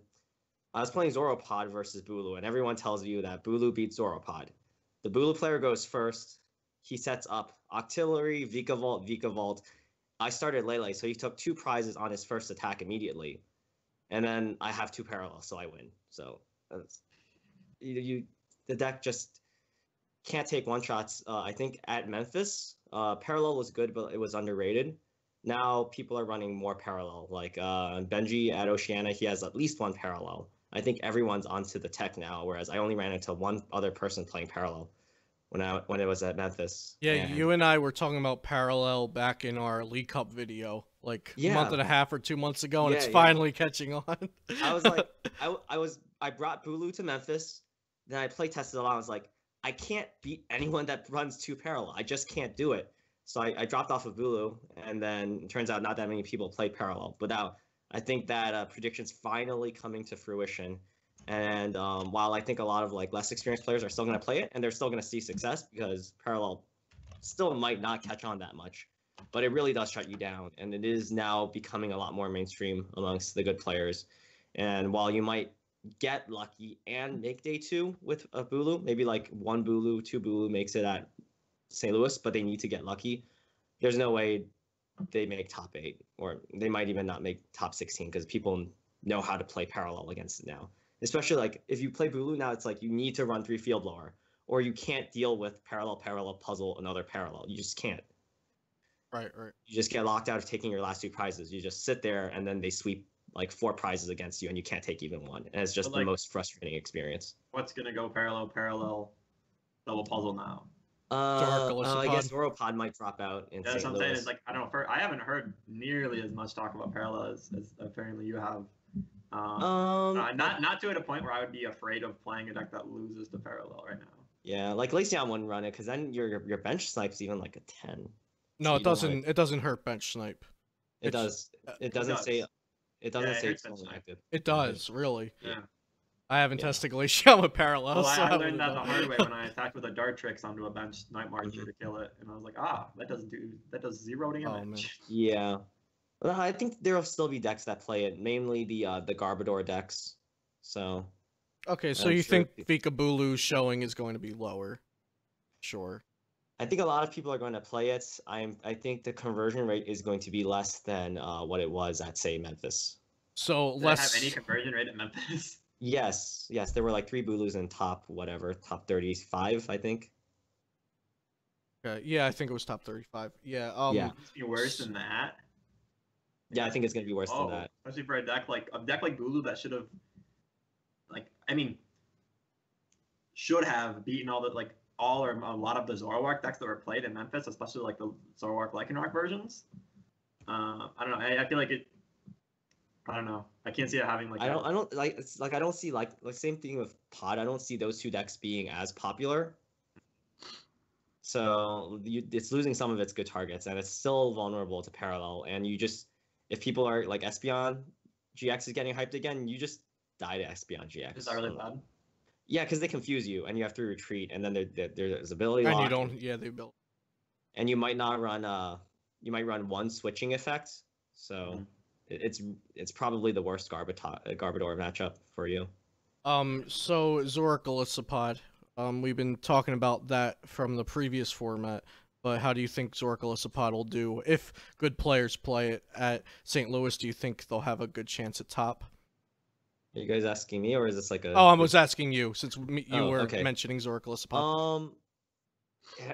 I was playing Zoropod versus Bulu, and everyone tells you that Bulu beats Zoropod. The Bulu player goes first. He sets up Octillery, Vikavolt. I started Lele, so he took 2 prizes on his first attack immediately. And then I have 2 parallels, so I win. So the deck just can't take one-shots. I think at Memphis, Parallel was good, but it was underrated. Now people are running more Parallel. Like Benji at Oceania, he has at least 1 Parallel. I think everyone's onto the tech now, whereas I only ran into 1 other person playing Parallel when it was at Memphis. Yeah, And you and I were talking about Parallel back in our League Cup video, like a Yeah. month and a half or 2 months ago, and Yeah, it's yeah. finally catching on. I was like, I brought Bulu to Memphis, then I play tested a lot. I was like, I can't beat anyone that runs 2 Parallel. I just can't do it. So I dropped off of Bulu, and then it turns out not that many people played Parallel. But now I think that prediction's finally coming to fruition. And while I think a lot of like less experienced players are still going to play it, and they're still going to see success because Parallel still might not catch on that much, but it really does shut you down, and it is now becoming a lot more mainstream amongst the good players. And while you might get lucky and make day 2 with a Bulu, maybe like 1 Bulu, 2 Bulu makes it at St. Louis, but they need to get lucky. There's no way they make top 8, or they might even not make top 16 because people know how to play Parallel against it now. Especially like if you play Bulu now, it's like you need to run 3 Field Blower, or you can't deal with Parallel puzzle another Parallel. You just can't. Right. You just get locked out of taking your last 2 prizes. You just sit there, and then they sweep like 4 prizes against you, and you can't take even 1. And it's just But, the like, most frustrating experience. What's gonna go parallel double puzzle now? I guess Zoropod might drop out in That's St. what I'm Louis. saying. Is like I don't know. I haven't heard nearly as much talk about parallel as apparently you have. Not to a point where I would be afraid of playing a deck that loses to parallel right now. Yeah, like Glaceon wouldn't run it because then your bench snipe's even like a 10. No, So it you don't doesn't. wanna- It doesn't hurt bench snipe. It It's- does. It doesn't does. say. It doesn't Yeah, it say hurts it's only bench active. It does really. Yeah. I haven't Yeah. tested Glacial with Parallel. Well, so I I learned that the wouldn't hard know. way when I attacked with a Dart Tricks onto a bench Night Marcher Mhm. to kill it, and I was like, that does 0 damage. Oh, man. Yeah. Well, I think there'll still be decks that play it, mainly the Garbodor decks. So Okay, so I'm you sure think Vikabulu's showing is going to be lower? Sure. I think a lot of people are going to play it. I think the conversion rate is going to be less than what it was at, say, Memphis. So Did it less. have any conversion rate at Memphis? Yes, there were like 3 Bulus in top 35, I think. Okay, yeah, I think it was top 35. Yeah. Yeah. It's be worse than that. Yeah, I think it's going to be worse than that. Especially for a deck like Bulu that should have, should have beaten all or a lot of the Zoroark decks that were played in Memphis, especially like the Zoroark Lycanroc versions. I don't know. I feel like it. I don't know. I can't see it having like. I don't like. It's like I don't see like same thing with Pod. I don't see those 2 decks being as popular. So it's losing some of its good targets, and it's still vulnerable to Parallel. And you just, if people are like Espeon GX is getting hyped again, you just die to Espeon GX. Is that really bad? Yeah, because they confuse you, and you have to retreat, and then there's ability And you lock, don't, yeah, they built. and you might not run you might run one switching effect, so Mhm. it's probably the worst Garbodor matchup for you. So Zoricalissapod, we've been talking about that from the previous format, but how do you think Zoricalissapod will do if good players play it at St. Louis? Do you think they'll have a good chance at top? Are you guys asking me, or is this like a? Oh, I was asking you since you Oh, were okay. mentioning Zoricalissapod.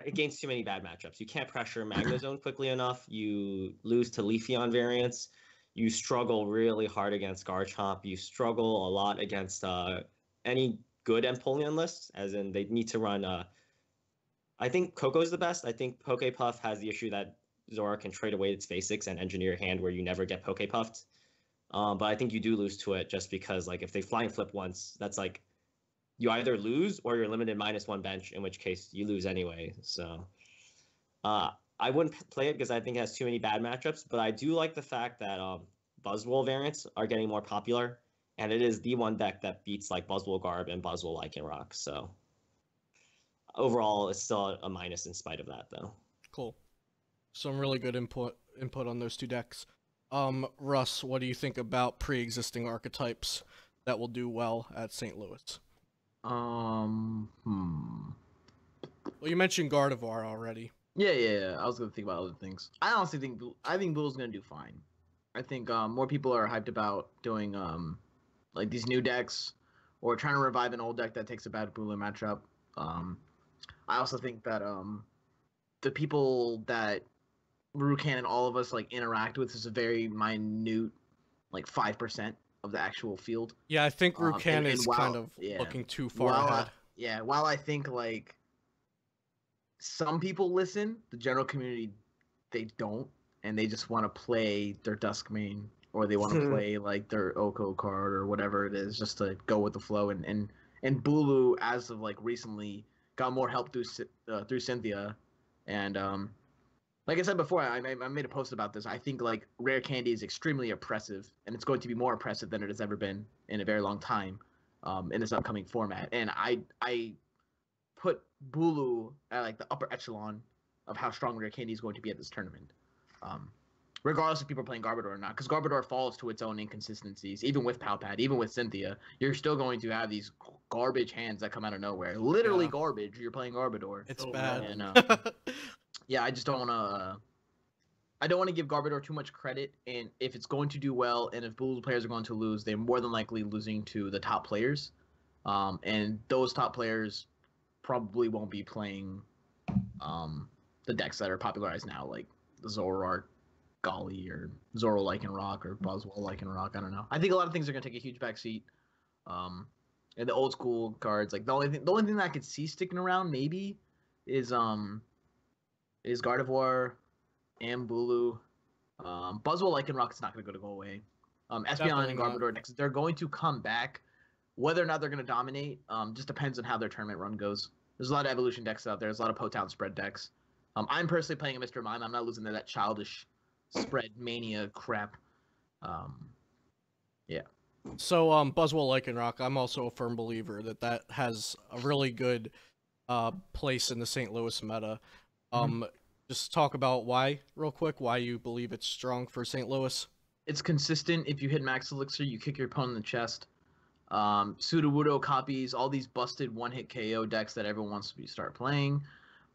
It gains too many bad matchups. You can't pressure Magnezone quickly enough. You lose to Leafeon variants. You struggle really hard against Garchomp. You struggle a lot against any good Empoleon list, as in they need to run. I think Coco's the best. I think Pokepuff has the issue that Zora can trade away its basics and engineer a hand where you never get Pokepuffed. But I think you do lose to it just because, like, if they flying flip once, that's like you either lose or you're limited -1 bench, in which case you lose anyway. So I wouldn't play it because I think it has too many bad matchups, but I do like the fact that Buzzwole variants are getting more popular, and it is the one deck that beats like Buzzwole Garb and Buzzwole Lycanroc. So overall, it's still a minus in spite of that, though. Cool. Some really good input on those two decks. Russ, what do you think about pre-existing archetypes that will do well at St. Louis? Well, you mentioned Gardevoir already. Yeah. I was gonna think about other things. I honestly think Blue's gonna do fine. I think more people are hyped about doing like these new decks or trying to revive an old deck that takes a bad Bulu matchup. I also think that the people that Rukan and all of us like interact with is a very minute, like 5% of the actual field. Yeah, I think Rukan is while, kind of yeah, looking too far ahead. While I think like some people listen, the general community they don't, and they just want to play their Duskmane or they want to play like their Oko card or whatever it is, just to go with the flow. And Bulu, as of like recently, got more help through Cynthia, and like I said before, I made a post about this. I think like Rare Candy is extremely oppressive, and it's going to be more oppressive than it has ever been in a very long time, in this upcoming format. And I put Bulu at like the upper echelon of how strong Rare Candy is going to be at this tournament, regardless if people are playing Garbodor or not. Because Garbodor falls to its own inconsistencies, even with Palpad, even with Cynthia. You're still going to have these garbage hands that come out of nowhere, literally garbage. You're playing Garbodor. It's bad. And, yeah, I just don't want to. I don't want to give Garbodor too much credit, and if it's going to do well, and if Blues players are going to lose, they're more than likely losing to the top players, and those top players probably won't be playing the decks that are popularized now, like Zoroark, Golly, or Zoro Lycanroc, or Buzzwole Lycanroc. I don't know. I think a lot of things are going to take a huge backseat. And the old school cards, like the only thing that I could see sticking around maybe is Gardevoir and Bulu. Buzzwole Lycanroc is not going to go away. Espeon and Garbodor decks, they're going to come back. Whether or not they're going to dominate just depends on how their tournament run goes. There's a lot of evolution decks out there. There's a lot of Potown spread decks. I'm personally playing a Mr. Mime. I'm not losing to that childish spread mania crap. Yeah. So, Buzzwole Lycanroc, I'm also a firm believer that has a really good place in the St. Louis meta. Just talk about why, real quick, why you believe it's strong for St. Louis. It's consistent. If you hit Max Elixir, you kick your opponent in the chest. Sudowoodo copies all these busted one-hit KO decks that everyone wants to start playing.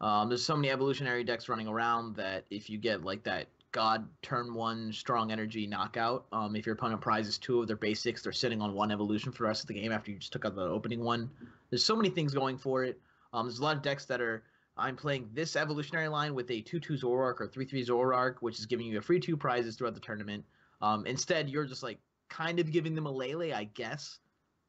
There's so many evolutionary decks running around that if you get like that God turn 1 strong energy knockout, if your opponent prizes 2 of their basics, they're sitting on 1 evolution for the rest of the game after you just took out the opening one. There's so many things going for it. There's a lot of decks that are, I'm playing this evolutionary line with a 2/2 Zoroark or 3/3 Zoroark, which is giving you a free 2 prizes throughout the tournament. Instead, you're just like kind of giving them a Lele, I guess.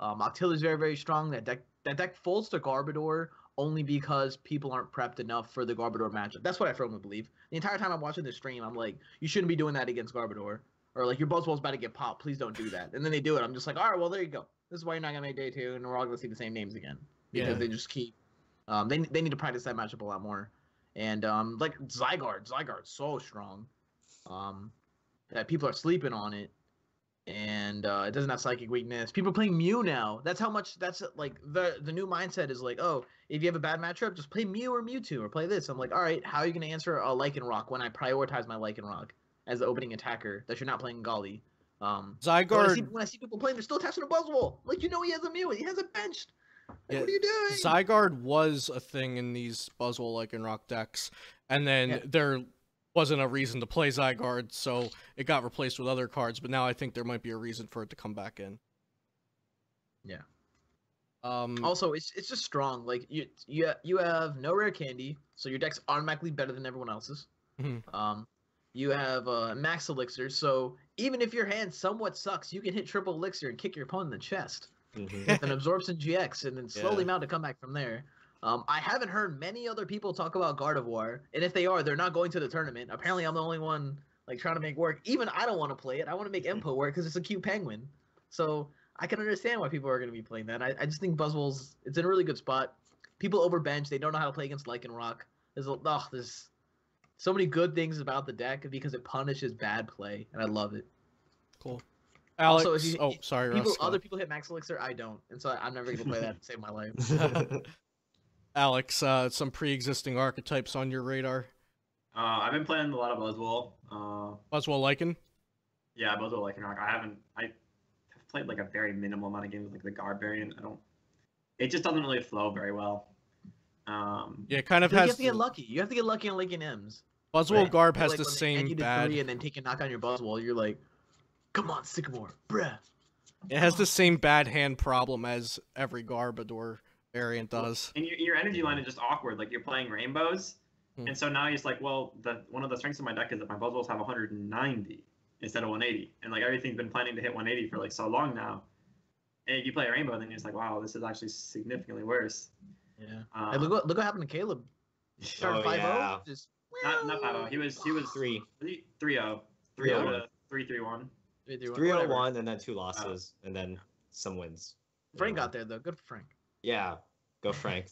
Octilla is very, very strong. That deck folds to Garbodor only because people aren't prepped enough for the Garbodor matchup. That's what I firmly believe. The entire time I'm watching the stream, I'm like, you shouldn't be doing that against Garbodor. Or like, your Buzzwole's about to get popped. Please don't do that. And then they do it. I'm just like, all right, well, there you go. This is why you're not going to make day 2, and we're all going to see the same names again. Because they just keep... they need to practice that matchup a lot more. And like Zygarde's so strong that people are sleeping on it. and it doesn't have psychic weakness. People are playing Mew now. That's how much. That's like the new mindset is like, oh, if you have a bad matchup, just play Mew or Mewtwo or play this. I'm like, all right, how are you gonna answer a Lycanroc when I prioritize my Lycanroc as the opening attacker that you're not playing Golly? Zygarde. When I see people playing, they're still attaching a Buzzwole. Like, you know, he has a Mew. He has it benched. Like, Yeah, what are you doing? Zygarde was a thing in these Buzzwole Lycanroc decks, and then there wasn't a reason to play Zygarde, so it got replaced with other cards, but now I think there might be a reason for it to come back in. Yeah. Um, Also, it's just strong. Like you have no rare candy, so your deck's automatically better than everyone else's. Mhm. You have max elixir, so even if your hand somewhat sucks, you can hit triple elixir and kick your opponent in the chest with an absorption GX, and then slowly mount a comeback from there. I haven't heard many other people talk about Gardevoir, and if they are, they're not going to the tournament. Apparently, I'm the only one like trying to make work. Even I don't want to play it. I want to make Empo work because it's a cute penguin. So I can understand why people are going to be playing that. I just think Buzzwole's it's in a really good spot. People overbench. They don't know how to play against Lycanroc. There's so many good things about the deck because it punishes bad play, and I love it. Cool. Alex, Also, sorry, Russ, other people hit max elixir. I don't, and so I'm never going to play that to save my life. Alex, some pre-existing archetypes on your radar? I've been playing a lot of Buzzwole. Buzzwole Lycan? Yeah, Buzzwole Lycanroc. I have played like a very minimal amount of games with like the Garb variant. It just doesn't really flow very well. Yeah, it kind of You has. have to get lucky. You have to get lucky on Lycan M's. Buzzwole Right? Garb has Like the when they same hand you to bad. 3 and then take a knock on your Buzzwole. You're like, come on, Sycamore, bruh. It has the same bad hand problem as every Garbodor variant does. And your energy line is just awkward. Like you're playing rainbows, Hmm. and so now it's like, well, one of the strengths of my deck is that my Buzzwoles have 190 instead of 180, and like everything's been planning to hit 180 for like so long now. And if you play a rainbow, then you're just like, wow, this is actually significantly worse. Yeah. Hey, look what happened to Caleb. Started 5-0. yeah. Just Not 5-0. He was 3. 3-0. 3-0 to 3-3-1. 3-0-1 and then 2 losses and then some wins. Frank got there though. Good for Frank. Yeah, go Frank.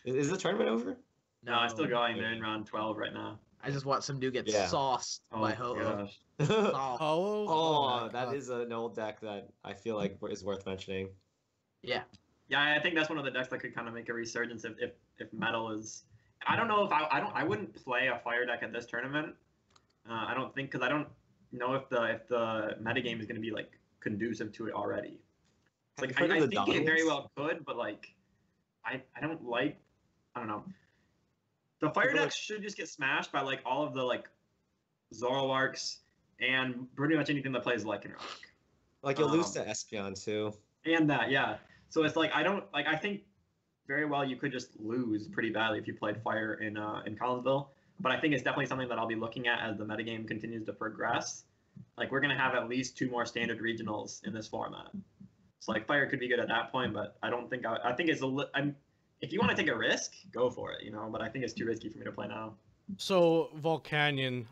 Is the tournament over? No, it's still going. They're in round 12 right now. I just want some dude get sauced Oh by my Ho-Oh. gosh. Oh, That is an old deck that I feel like is worth mentioning. Yeah. Yeah, I think that's one of the decks that could kind of make a resurgence if metal is. I don't know if I wouldn't play a fire deck at this tournament. I don't think because I don't know if the metagame is going to be like conducive to it already. It's like I think it very well could, but like I don't like. I don't know. The fire decks should just get smashed by like all of the like Zoroarks and pretty much anything that plays Lycanroc. Like you'll lose to Espeon too. And that, yeah. So it's like I think very well you could just lose pretty badly if you played fire in Collinsville. But I think it's definitely something that I'll be looking at as the metagame continues to progress. Like we're gonna have at least 2 more standard regionals in this format. So like fire could be good at that point, but I don't think I think it's if you want to take a risk, go for it, But I think it's too risky for me to play now. So Volcanion,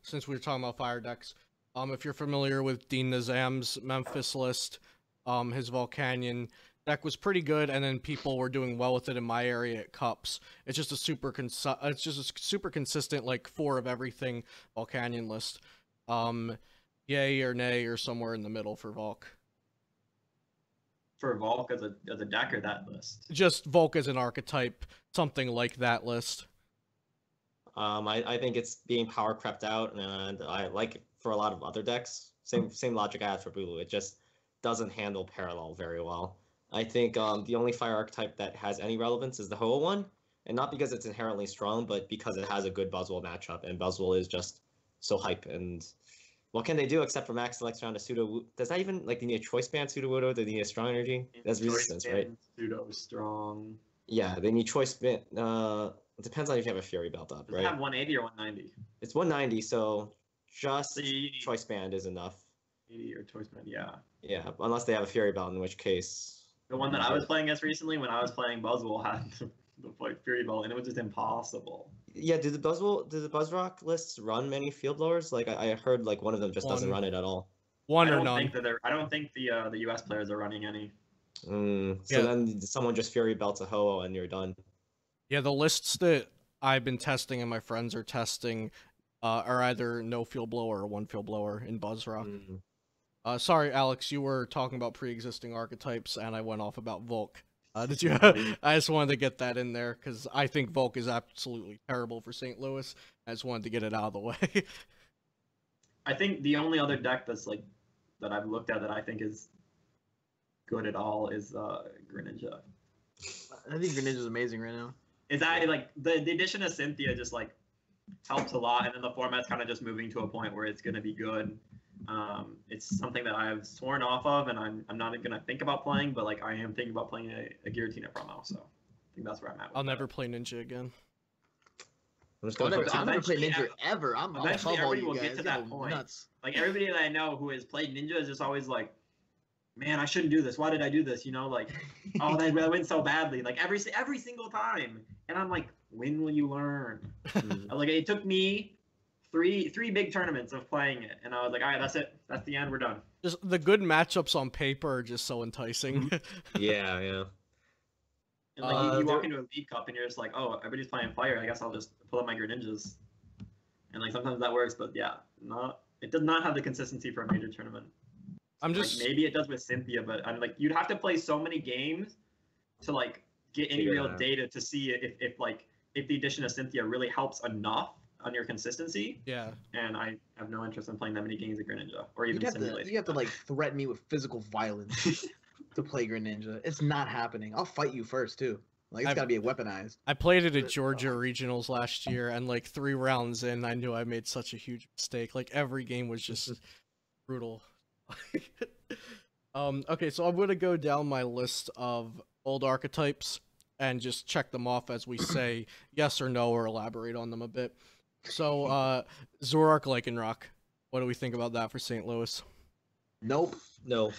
since we were talking about fire decks, if you're familiar with Dean Nizam's Memphis list, his Volcanion deck was pretty good, and then people were doing well with it in my area at Cups. It's just a super consistent like 4 of everything Volcanion list. Yay or nay or somewhere in the middle for Volk. For Volk as a deck or that list? Just Volk as an archetype, something like that list. I think it's being power crept out, and I like it for a lot of other decks. Same logic I had for Bulu. It just doesn't handle parallel very well. I think the only fire archetype that has any relevance is the Ho-Oh one, and not because it's inherently strong, but because it has a good Buzzwole matchup, and Buzzwole is just so hype. And what can they do except for max select around a pseudo? Does that even like they need a choice band Sudowoodo? Do they need a strong energy? That's resistance, right? Pseudo strong. Yeah, they need choice band. It depends on if you have a Fury belt up, Does right? it have 180 or 190? It's 190, so just So you need choice band is enough. 80 or choice band, yeah. Yeah, unless they have a Fury belt, in which case. The one that I was playing against recently, when I was playing Buzzwole, had the Fury belt, and it was just impossible. Yeah, do the Buzzrock lists run many field blowers? Like I heard, like one of them just doesn't run it at all. One I or don't none. think that I don't think the US players are running any. So Yeah. then someone just Fury belts a Ho-Oh and you're done. Yeah, the lists that I've been testing and my friends are testing are either no field blower or 1 field blower in Buzzrock. Sorry, Alex, you were talking about pre-existing archetypes, and I went off about Volk. Did you? I just wanted to get that in there because I think Volk is absolutely terrible for St. Louis. I just wanted to get it out of the way. I think the only other deck that's like that I've looked at that I think is good at all is Greninja. I think Greninja's amazing right now. Is that like the addition of Cynthia just like helps a lot, and then the format's kind of just moving to a point where it's going to be good. It's something that I've sworn off of, and I'm not going to think about playing, but like I am thinking about playing a Giratina promo, so I think that's where I'm at. I'll never play Ninja again. I'm never play Ninja ever. I'm eventually above all everybody you will guys. get to that point. Nuts. Like everybody that I know who has played Ninja is just always like, man, I shouldn't do this. Why did I do this? You know, like, oh, they went so badly, like every single time. And I'm like, when will you learn? Like it took me three big tournaments of playing it, and I was like, all right, that's it. That's the end. We're done. Just the good matchups on paper are just so enticing. Yeah. And like you walk into a League Cup and you're just like, oh, everybody's playing fire. I guess I'll just pull up my Greninjas. And like sometimes that works, but yeah, it does not have the consistency for a major tournament. I'm just like, maybe it does with Cynthia, but I'm like, you'd have to play so many games to like get any real data to see if the addition of Cynthia really helps enough on your consistency. Yeah. And I have no interest in playing that many games of Greninja or even simulating. You have to like threaten me with physical violence to play Greninja. It's not happening. I'll fight you first too. Like it's gotta be weaponized. I played it at Georgia regionals last year, and like 3 rounds in, I knew I made such a huge mistake. Like every game was just brutal. Okay, so I'm gonna go down my list of old archetypes and just check them off as we say yes or no or elaborate on them a bit. So Zoroark Lycanroc, what do we think about that for St. Louis? Nope. No.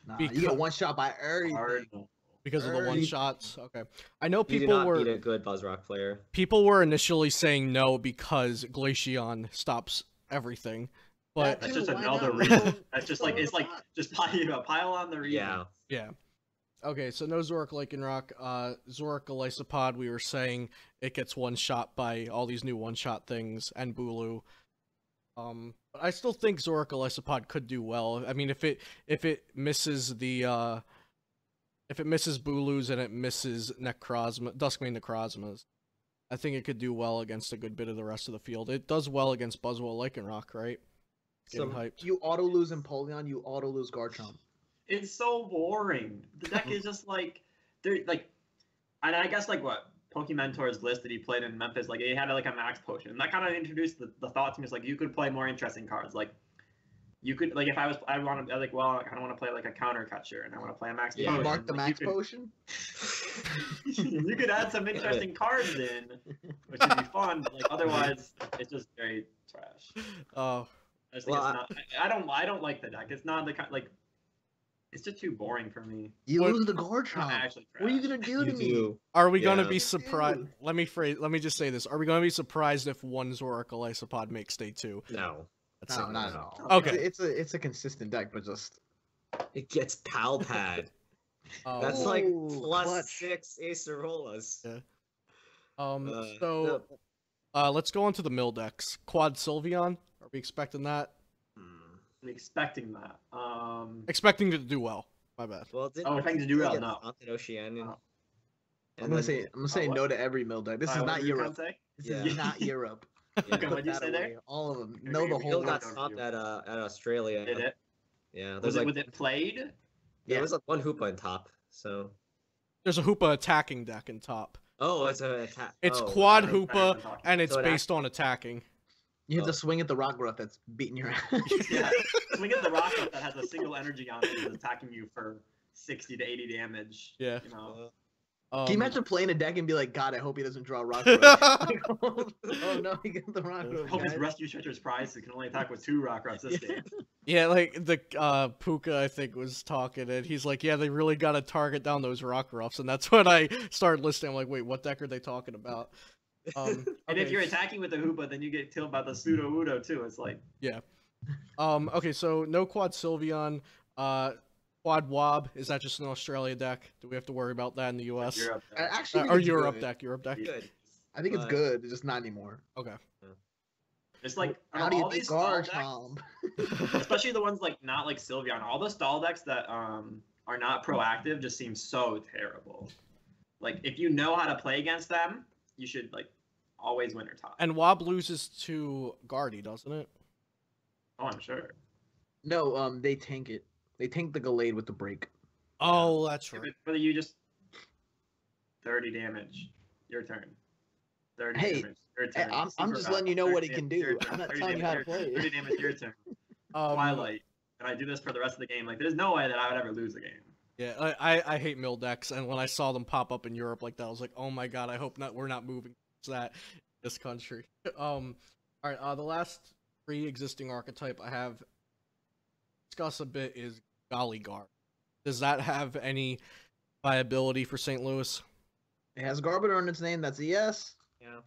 Nah, you get one shot by everything. Because of the one shots. Okay, I know You people do were not beat a good Buzzrock player. People were initially saying no because Glaceon stops everything, but that's just another reason. That's just like it's like just pile on the reason. Yeah. Okay, so no Zoroark Lycanroc. Zoroark Golisopod, we were saying it gets one shot by all these new one shot things and Bulu. But I still think Zoroark Golisopod could do well. I mean, if it misses the if it misses Bulus and it misses Duskmane Necrozmas, I think it could do well against a good bit of the rest of the field. It does well against Buzzwole Lycanroc, right? Getting hyped. You auto lose Empoleon, you auto lose Garchomp. It's so boring. The deck is just like they're like, and I guess like what Pokementor's list that he played in Memphis, like he had like a max potion, and that kind of introduced the thought to me. It's like you could play more interesting cards, like. You could like if I want to like I don't want to play like a counter catcher and I want to play a max potion. Mark the like, max potion. You could add some interesting cards in, which would be fun. But like otherwise, it's just very trash. Oh, I just think it's not. I don't like the deck. It's not the kind like. It's just too boring for me. You lose the Garchomp. What are you gonna do to me? Are we gonna be surprised? Let me just say this. Are we gonna be surprised if one Zoroark Golisopod makes day 2? No. No, not at all. Okay. It's a consistent deck, but just it gets Palpad. That's like +6 Acerolas. Yeah. So let's go on to the mill decks. Quad Sylveon. Are we expecting that? I'm expecting that. Expecting to do well. My bad. Well, expecting to do well. No. Oceanian. I'm gonna say no to every mill deck. This is not Europe. This is not Europe. Okay, what did you say there? All of them. No, the whole got stopped at Australia. Did it? Yeah. Was it played? Yeah, it was like one Hoopa in top. So there's a Hoopa attacking deck in top. Oh, it's an attack. It's quad Hoopa, and it's based on attacking. You have to swing at the Rockruff that's beating your ass. Yeah, swing at the Rockruff that has a single energy on it and is attacking you for 60 to 80 damage. Yeah. You know. Can you imagine playing a deck and be like, God, I hope he doesn't draw Rockruff. Oh no, he got the Rockruff. Hope his Rescue Stretcher's prize so he can only attack with 2 Rockruffs this game. Yeah, like the Puka I think was talking, and he's like, yeah, they really got to target down those Rockruffs, and that's when I started listening. I'm like, wait, what deck are they talking about? And if you're attacking with the Hoopa, then you get killed by the Pseudo Udo too. It's like okay, so no Quad Sylveon. Quad Wob, is that just an Australia deck? Do we have to worry about that in the US? Actually, or Europe deck. Europe deck. Good. I think it's good, just not anymore. Okay. It's like How do you all beat these stall decks, Garchomp? especially the ones like not like Sylveon. All the stall decks that are not proactive just seem so terrible. Like if you know how to play against them, you should like always win or top. And Wob loses to Guardy, doesn't it? Oh, I'm sure. No, they tank it. They tank the Gallade with the break. Oh, that's right. Whether you just 30 damage, your turn. 30 Hey, damage, your turn. I'm just letting you know what he can do. I'm not telling you how to play. 30 damage, your turn. Twilight. And I do this for the rest of the game. Like, there's no way that I would ever lose a game. Yeah, I hate mill decks, and when I saw them pop up in Europe like that, I was like, oh my god, I hope not. We're not moving to that in this country. All right. The last 3 existing archetype I have discuss a bit is Gollygar. Does that have any viability for St. Louis? It has Garbodor in its name. That's a yes. Yeah.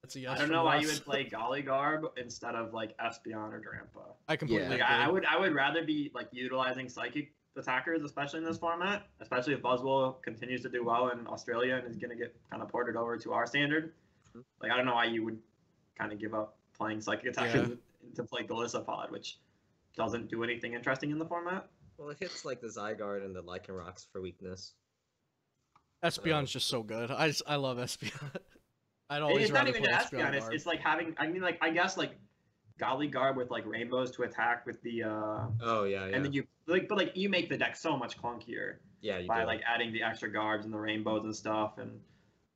That's a yes. I don't from know why Russ. you would play Gollygarb instead of like Espeon or Drampa. I completely Yeah. agree. Like, I would rather be like utilizing psychic attackers, especially in this format, especially if Buzzwole continues to do well in Australia and is going to get kind of ported over to our standard. Like, I don't know why you would kind of give up playing psychic attackers to play Golisopod, which doesn't do anything interesting in the format. Well, it hits like the Zygarde and the Lycanrocs for weakness. Espeon's just so good. I love Espeon. I'd always It's not rather even play to Espeon. Guard. It's like having, I mean, like, I guess, like, Gollygarb with, like, rainbows to attack with the, Oh yeah, yeah. and then you, like, but, like, you make the deck so much clunkier yeah, you by, do. like, adding the extra garbs and the rainbows and stuff, and,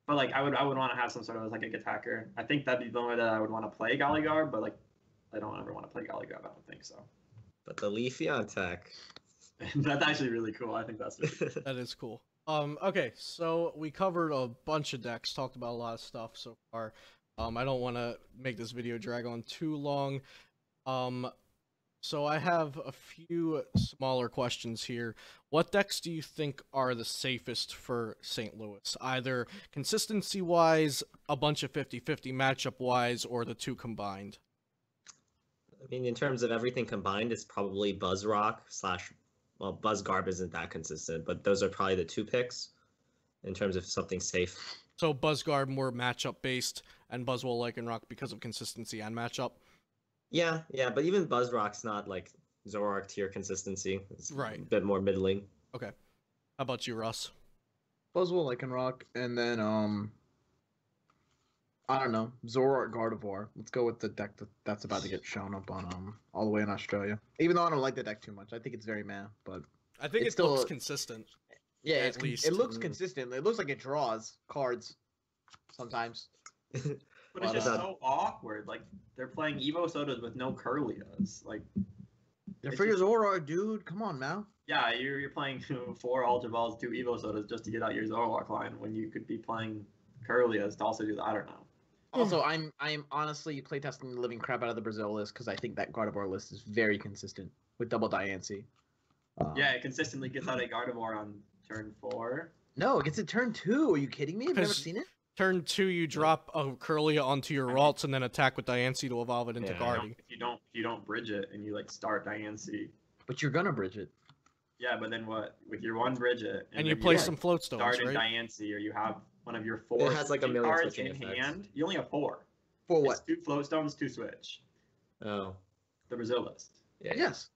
but, like, I would want to have some sort of, like, a attacker. I think that'd be the only way that I would want to play Gollygarb, but, like, I don't ever want to play Gollygarb, I don't think so. But the Leafeon tech. That's actually really cool. I think that's really cool. That is cool. Okay, so we covered a bunch of decks, talked about a lot of stuff so far. I don't want to make this video drag on too long. So I have a few smaller questions here. What decks do you think are the safest for St. Louis? Either consistency-wise, a bunch of 50-50 matchup-wise, or the 2 combined? I mean, in terms of everything combined, it's probably Buzzrock / well, Buzzgarb isn't that consistent, but those are probably the 2 picks in terms of something safe. So Buzzguard more matchup-based, and Buzzwole Lycanroc because of consistency and matchup? Yeah, but even Buzzrock's not like Zoroark tier consistency. It's Right. a bit more middling. Okay. How about you, Russ? Buzzwole, Lycanroc, and then I don't know, Zoroark, Gardevoir. Let's go with the deck that's about to get shown up on all the way in Australia. Even though I don't like the deck too much, I think it's very meh. But I think It's it still looks a- consistent. yeah, At least. it looks consistent. It looks like it draws cards sometimes. But it's But, just uh, so awkward. Like, they're playing Evo Sodas with no Curlias. Like, They're It's for your just- Zoroark, dude. Come on now. yeah, you're playing 4 Ultra Balls, 2 Evo Sodas just to get out your Zoroark line when you could be playing Curlias to also do that. I don't know. Also, I'm honestly playtesting the living crap out of the Brazil list because I think that Gardevoir list is very consistent with double Diancie. Yeah, it consistently gets out a Gardevoir on turn 4. No, it gets it turn 2. Are you kidding me? I've never 'Cause- seen it. Turn 2, you drop a Curlia onto your Ralts and then attack with Diancie to evolve it into Yeah. Guardy. If you don't bridge it and you like start Diancie. But you're gonna bridge it. Yeah, but then what? With your 1 bridge it And you then play Yeah. some float stones, start in right? Diancie, or you have one of your 4 It has, like, a switching million cards switching in effects. hand. You only have 4. For It's what? 2 float stones, 2 switch. Oh, The Brazil list. yeah. Yes.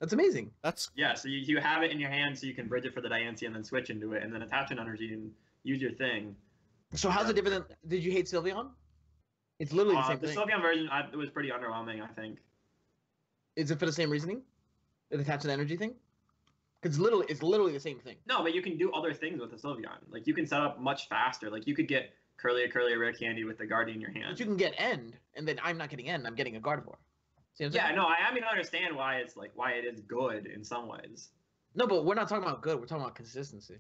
That's amazing. That's Yeah, so you have it in your hand so you can bridge it for the Diancie and then switch into it and then attach an energy and use your thing. So how's it different than? Did you hate Sylveon? It's literally the same The thing. Sylveon version it was pretty underwhelming, I think. Is it for the same reasoning? It attached an energy thing? Because it's literally the same thing. No, but you can do other things with the Sylveon. Like, you can set up much faster. Like, you could get Curlia, Rare Candy with the Guardian in your hand. But you can get End, and then I'm not getting End. I'm getting a Gardevoir. See what I'm saying? Yeah, no, I mean, I understand why it is good in some ways. No, but we're not talking about good. We're talking about consistency.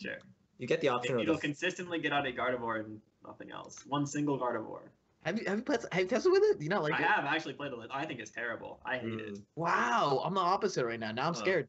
Sure. You get the option of It'll the consistently get out a Gardevoir and nothing else. One single Gardevoir. Have you tested with it? Do you not like I it? have actually played a little. I think it's terrible. I hate it. Wow, I'm the opposite right now. Now I'm Oh. scared.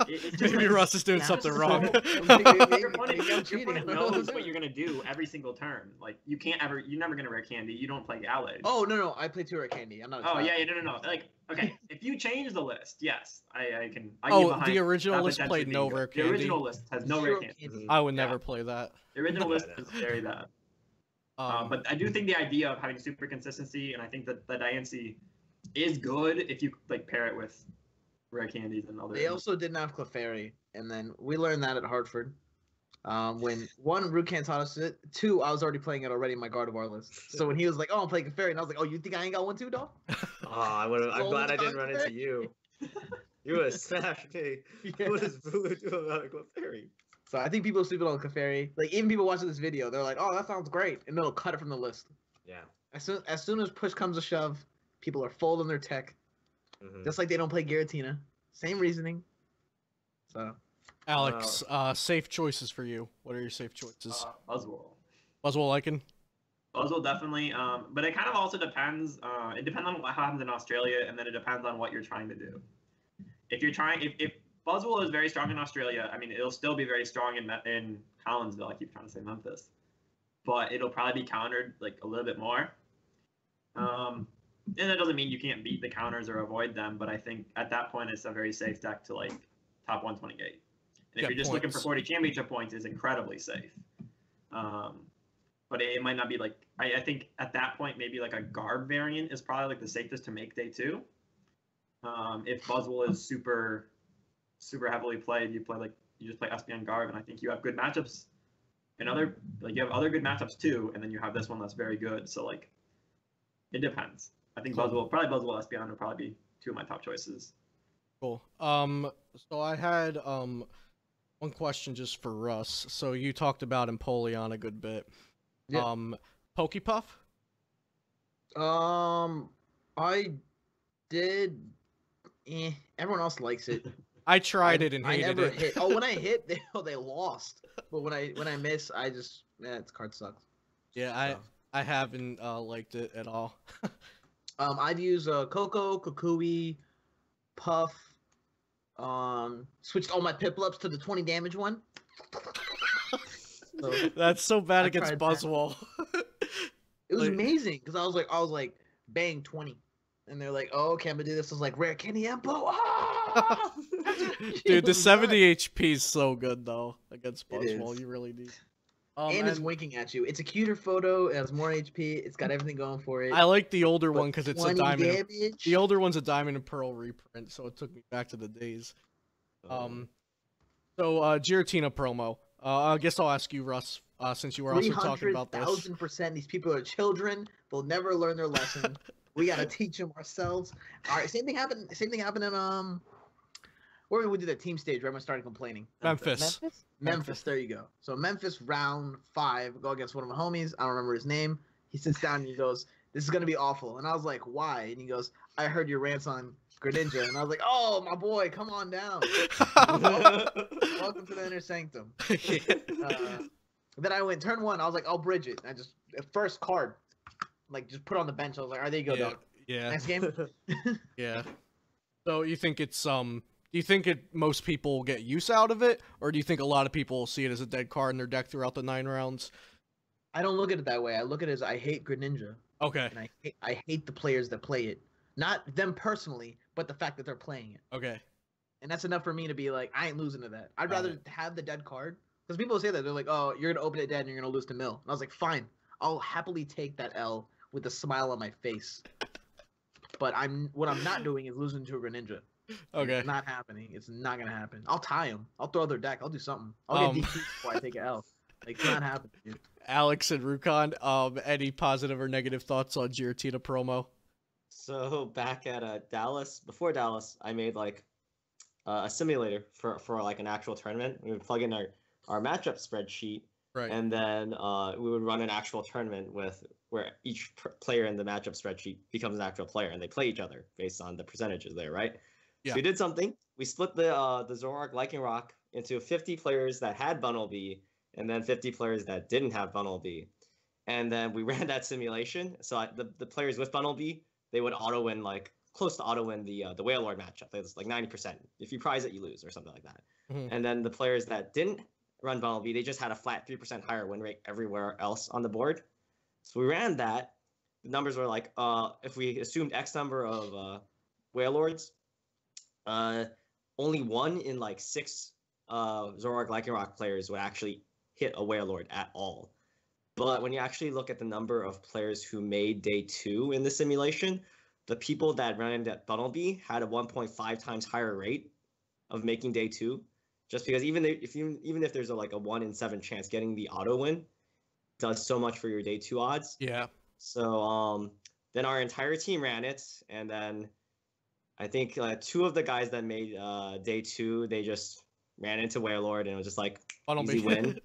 It's maybe Russ is doing Now something it's wrong. so- Your opponent, Maybe I'm cheating. I don't know what knows to what do. you're gonna do every single turn. Like, you're never gonna Rare Candy. You don't play Gallade. Oh no, I play Rare Candy. I'm not. A Oh child. yeah, no. Like, okay, if you change the list, yes, I can. I Oh, get behind the original that list potentially played no being good. Rare The Candy. original list has no Rare Zero Candy. I would Yeah. never play that. The original list is very bad. But I do think the idea of having super consistency, and I think that the Diancie is good if you like pair it with rare candies and other. They also didn't have Clefairy, and then we learned that at Hartford. When one, Rukan taught us it. Two, I was already playing it already in my Gardevoir list. So when he was like, "Oh, I'm playing Clefairy," and I was like, "Oh, you think I ain't got one too, dog?" I'm glad I didn't run into you. You would have smashed me. Yeah. What is Voodoo about a Clefairy? So I think people sleeping on Clefairy. Like even people watching this video, they're like, "Oh, that sounds great," and they'll cut it from the list. Yeah. As soon as push comes to shove, people are folding their tech. Just like they don't play Giratina. Same reasoning. So. Alex, safe choices for you. What are your safe choices? Buzzwole. Buzzwole Lycan? Buzzwole definitely. But it kind of also depends. It depends on what happens in Australia, and then it depends on what you're trying to do. If Buzzwole is very strong in Australia, I mean, it'll still be very strong in Collinsville. I keep trying to say Memphis, but it'll probably be countered like a little bit more. And that doesn't mean you can't beat the counters or avoid them, but I think at that point it's a very safe deck to like top 128. And if you're just looking for 40 championship points, it's incredibly safe. But it might not be like I think at that point maybe like a Garb variant is probably like the safest to make day 2. If Buzzwole is super heavily played, you just play Espeon Garb, and I think you have good matchups. And you have other good matchups too, and then you have this one that's very good. So like, it depends. I think Buzzwole Espeon would probably be 2 of my top choices. Cool. So I had one question just for Russ. So you talked about Empoleon a good bit. Yeah. Pokepuff? I did. Everyone else likes it. I tried it and hated I never it. hit. Oh, when I hit, they lost. But when I miss, I just its card sucks. Yeah, I haven't liked it at all. I'd use Coco, Kukui, Puff. Switched all my Piplups to the 20 damage one. So, that's so bad I against tried Buzzwole. it was amazing because I was like bang 20, and they're like, "Oh, okay, I'm gonna do this." I was like, "Rare Kenny Empo!" Ah! Dude, the 70 HP is so good though against Buzzwole. is. You really need. And it's winking at you. It's a cuter photo. It has more HP. It's got everything going for it. I like the older one because it's a 20 diamond. damage. The older one's a diamond and pearl reprint, so it took me back to the days. So Giratina promo. I guess I'll ask you, Russ, since you were also talking about this. 300,000%. These people are children. They'll never learn their lesson. We gotta teach them ourselves. All right. Same thing happened in where we did that team stage. Where everyone started complaining. Memphis. There you go. So Memphis round 5. Go against one of my homies. I don't remember his name. He sits down and he goes, "This is gonna be awful." And I was like, "Why?" And he goes, "I heard your rants on Greninja." And I was like, "Oh, my boy, come on down." Welcome to the inner sanctum. Then I went turn 1. I was like, "I'll bridge it." And I just first card, like just put on the bench. I was like, "All right, there you go, dog." Yeah. Next game. Yeah. So you think it's do you think most people get use out of it, or do you think a lot of people see it as a dead card in their deck throughout the 9 rounds? I don't look at it that way. I look at it as I hate Greninja. Okay. And I hate the players that play it. Not them personally, but the fact that they're playing it. Okay. And that's enough for me to be like, I ain't losing to that. I'd rather have the dead card. Because people say that. They're like, "Oh, you're going to open it dead and you're going to lose to Mill." And I was like, fine. I'll happily take that L with a smile on my face. But what I'm not doing is losing to a Greninja. Okay. It's not happening. It's not going to happen. I'll tie him. I'll throw their deck. I'll do something. I'll get DQ before I take an L. Like, it's not happening, dude. Alex and Rukan, any positive or negative thoughts on Giratina promo? So back at Dallas, before Dallas, I made like a simulator for like an actual tournament. We would plug in our matchup spreadsheet, Right. and then we would run an actual tournament where each player in the matchup spreadsheet becomes an actual player, and they play each other based on the percentages there, right? Yeah. So we did something. We split the Zoroark Lycanroc into 50 players that had Bunnel B, and then 50 players that didn't have Bunnel B. And then we ran that simulation. So the players with Bunnel B, they would auto-win, like, close to auto-win the Wailord matchup. It's like 90%. If you prize it, you lose, or something like that. Mhm. And then the players that didn't run Bunnel B, they just had a flat 3% higher win rate everywhere else on the board. So we ran that. The numbers were like, if we assumed X number of Wailords, only 1 in like 6 Zoroark Lycanroc players would actually hit a Wailord at all. But when you actually look at the number of players who made day 2 in the simulation, the people that ran into Bunnelby had a 1.5 times higher rate of making day 2, just because even if there's like a 1 in 7 chance, getting the auto win does so much for your day 2 odds. Yeah. So then our entire team ran it, and then I think 2 of the guys that made day 2, they just ran into Warelord and it was just like easy win.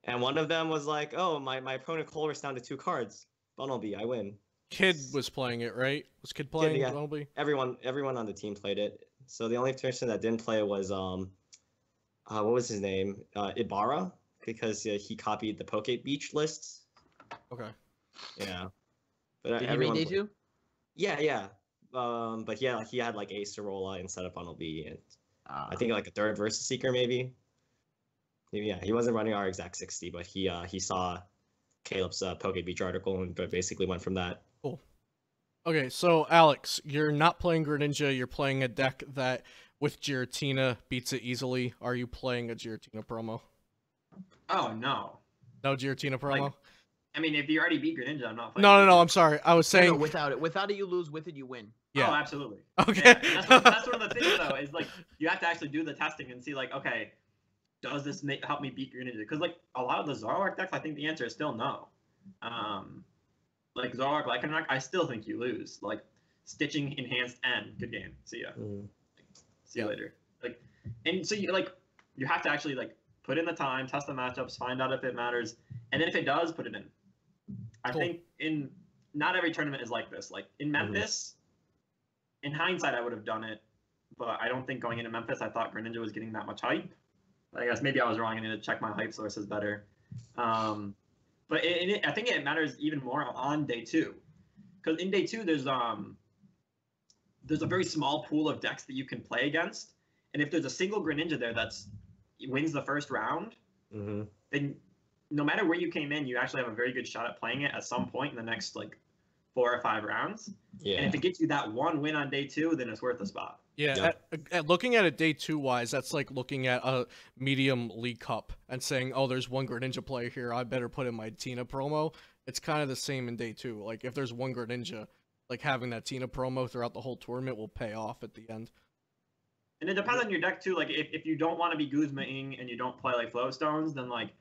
And one of them was like, "Oh, my opponent Colress down to 2 cards. Bunnelby, I win." Kid was playing it, right? Was Kid playing yeah. Bunnelby? Everyone on the team played it. So the only person that didn't play was what was his name? Ibarra, because he copied the Poke Beach lists. Okay. Yeah. But Did he make day 2? Yeah. But yeah, he had like Ace Sorolla instead of Bunnelby, and I think like a 3rd Versus Seeker maybe. Yeah, he wasn't running our exact 60, but he saw Caleb's Poke Beach article and basically went from that. Cool. Okay, so Alex, you're not playing Greninja. You're playing a deck that with Giratina beats it easily. Are you playing a Giratina promo? Oh no. No Giratina promo. Like, I mean, if you already beat Greninja, I'm not playing. No. I'm sorry. I was saying No, without it. Without it, you lose. With it, you win. Yeah. Oh, absolutely. Okay. Yeah, that's one of the things though. Is like you have to actually do the testing and see like, okay, does this help me beat Greninja? Because like a lot of the Zoroark decks, I think the answer is still no. Like Zoroark, Lycanroc, I still think you lose. Like Stitching Enhanced N, good game. See ya. See you later. Like, and so you have to actually like put in the time, test the matchups, find out if it matters, and then if it does, put it in. I think in not every tournament is like this. Like in Memphis, in hindsight, I would have done it, but I don't think going into Memphis, I thought Greninja was getting that much hype. But I guess maybe I was wrong. I need to check my hype sources better. But I think it matters even more on day 2, because in day 2 there's a very small pool of decks that you can play against, and if there's a single Greninja there that's wins the first round, then no matter where you came in, you actually have a very good shot at playing it at some point in the next like 4 or 5 rounds. Yeah. And if it gets you that 1 win on day 2, then it's worth a spot. Yeah, at looking at it day 2 wise, that's like looking at a medium League Cup and saying, oh, there's one Greninja player here, I better put in my Tina promo. It's kind of the same in day 2. Like, if there's one Greninja, like having that Tina promo throughout the whole tournament will pay off at the end. And it depends on your deck too. Like, if you don't want to be Guzma-ing and you don't play like Flowstones, then like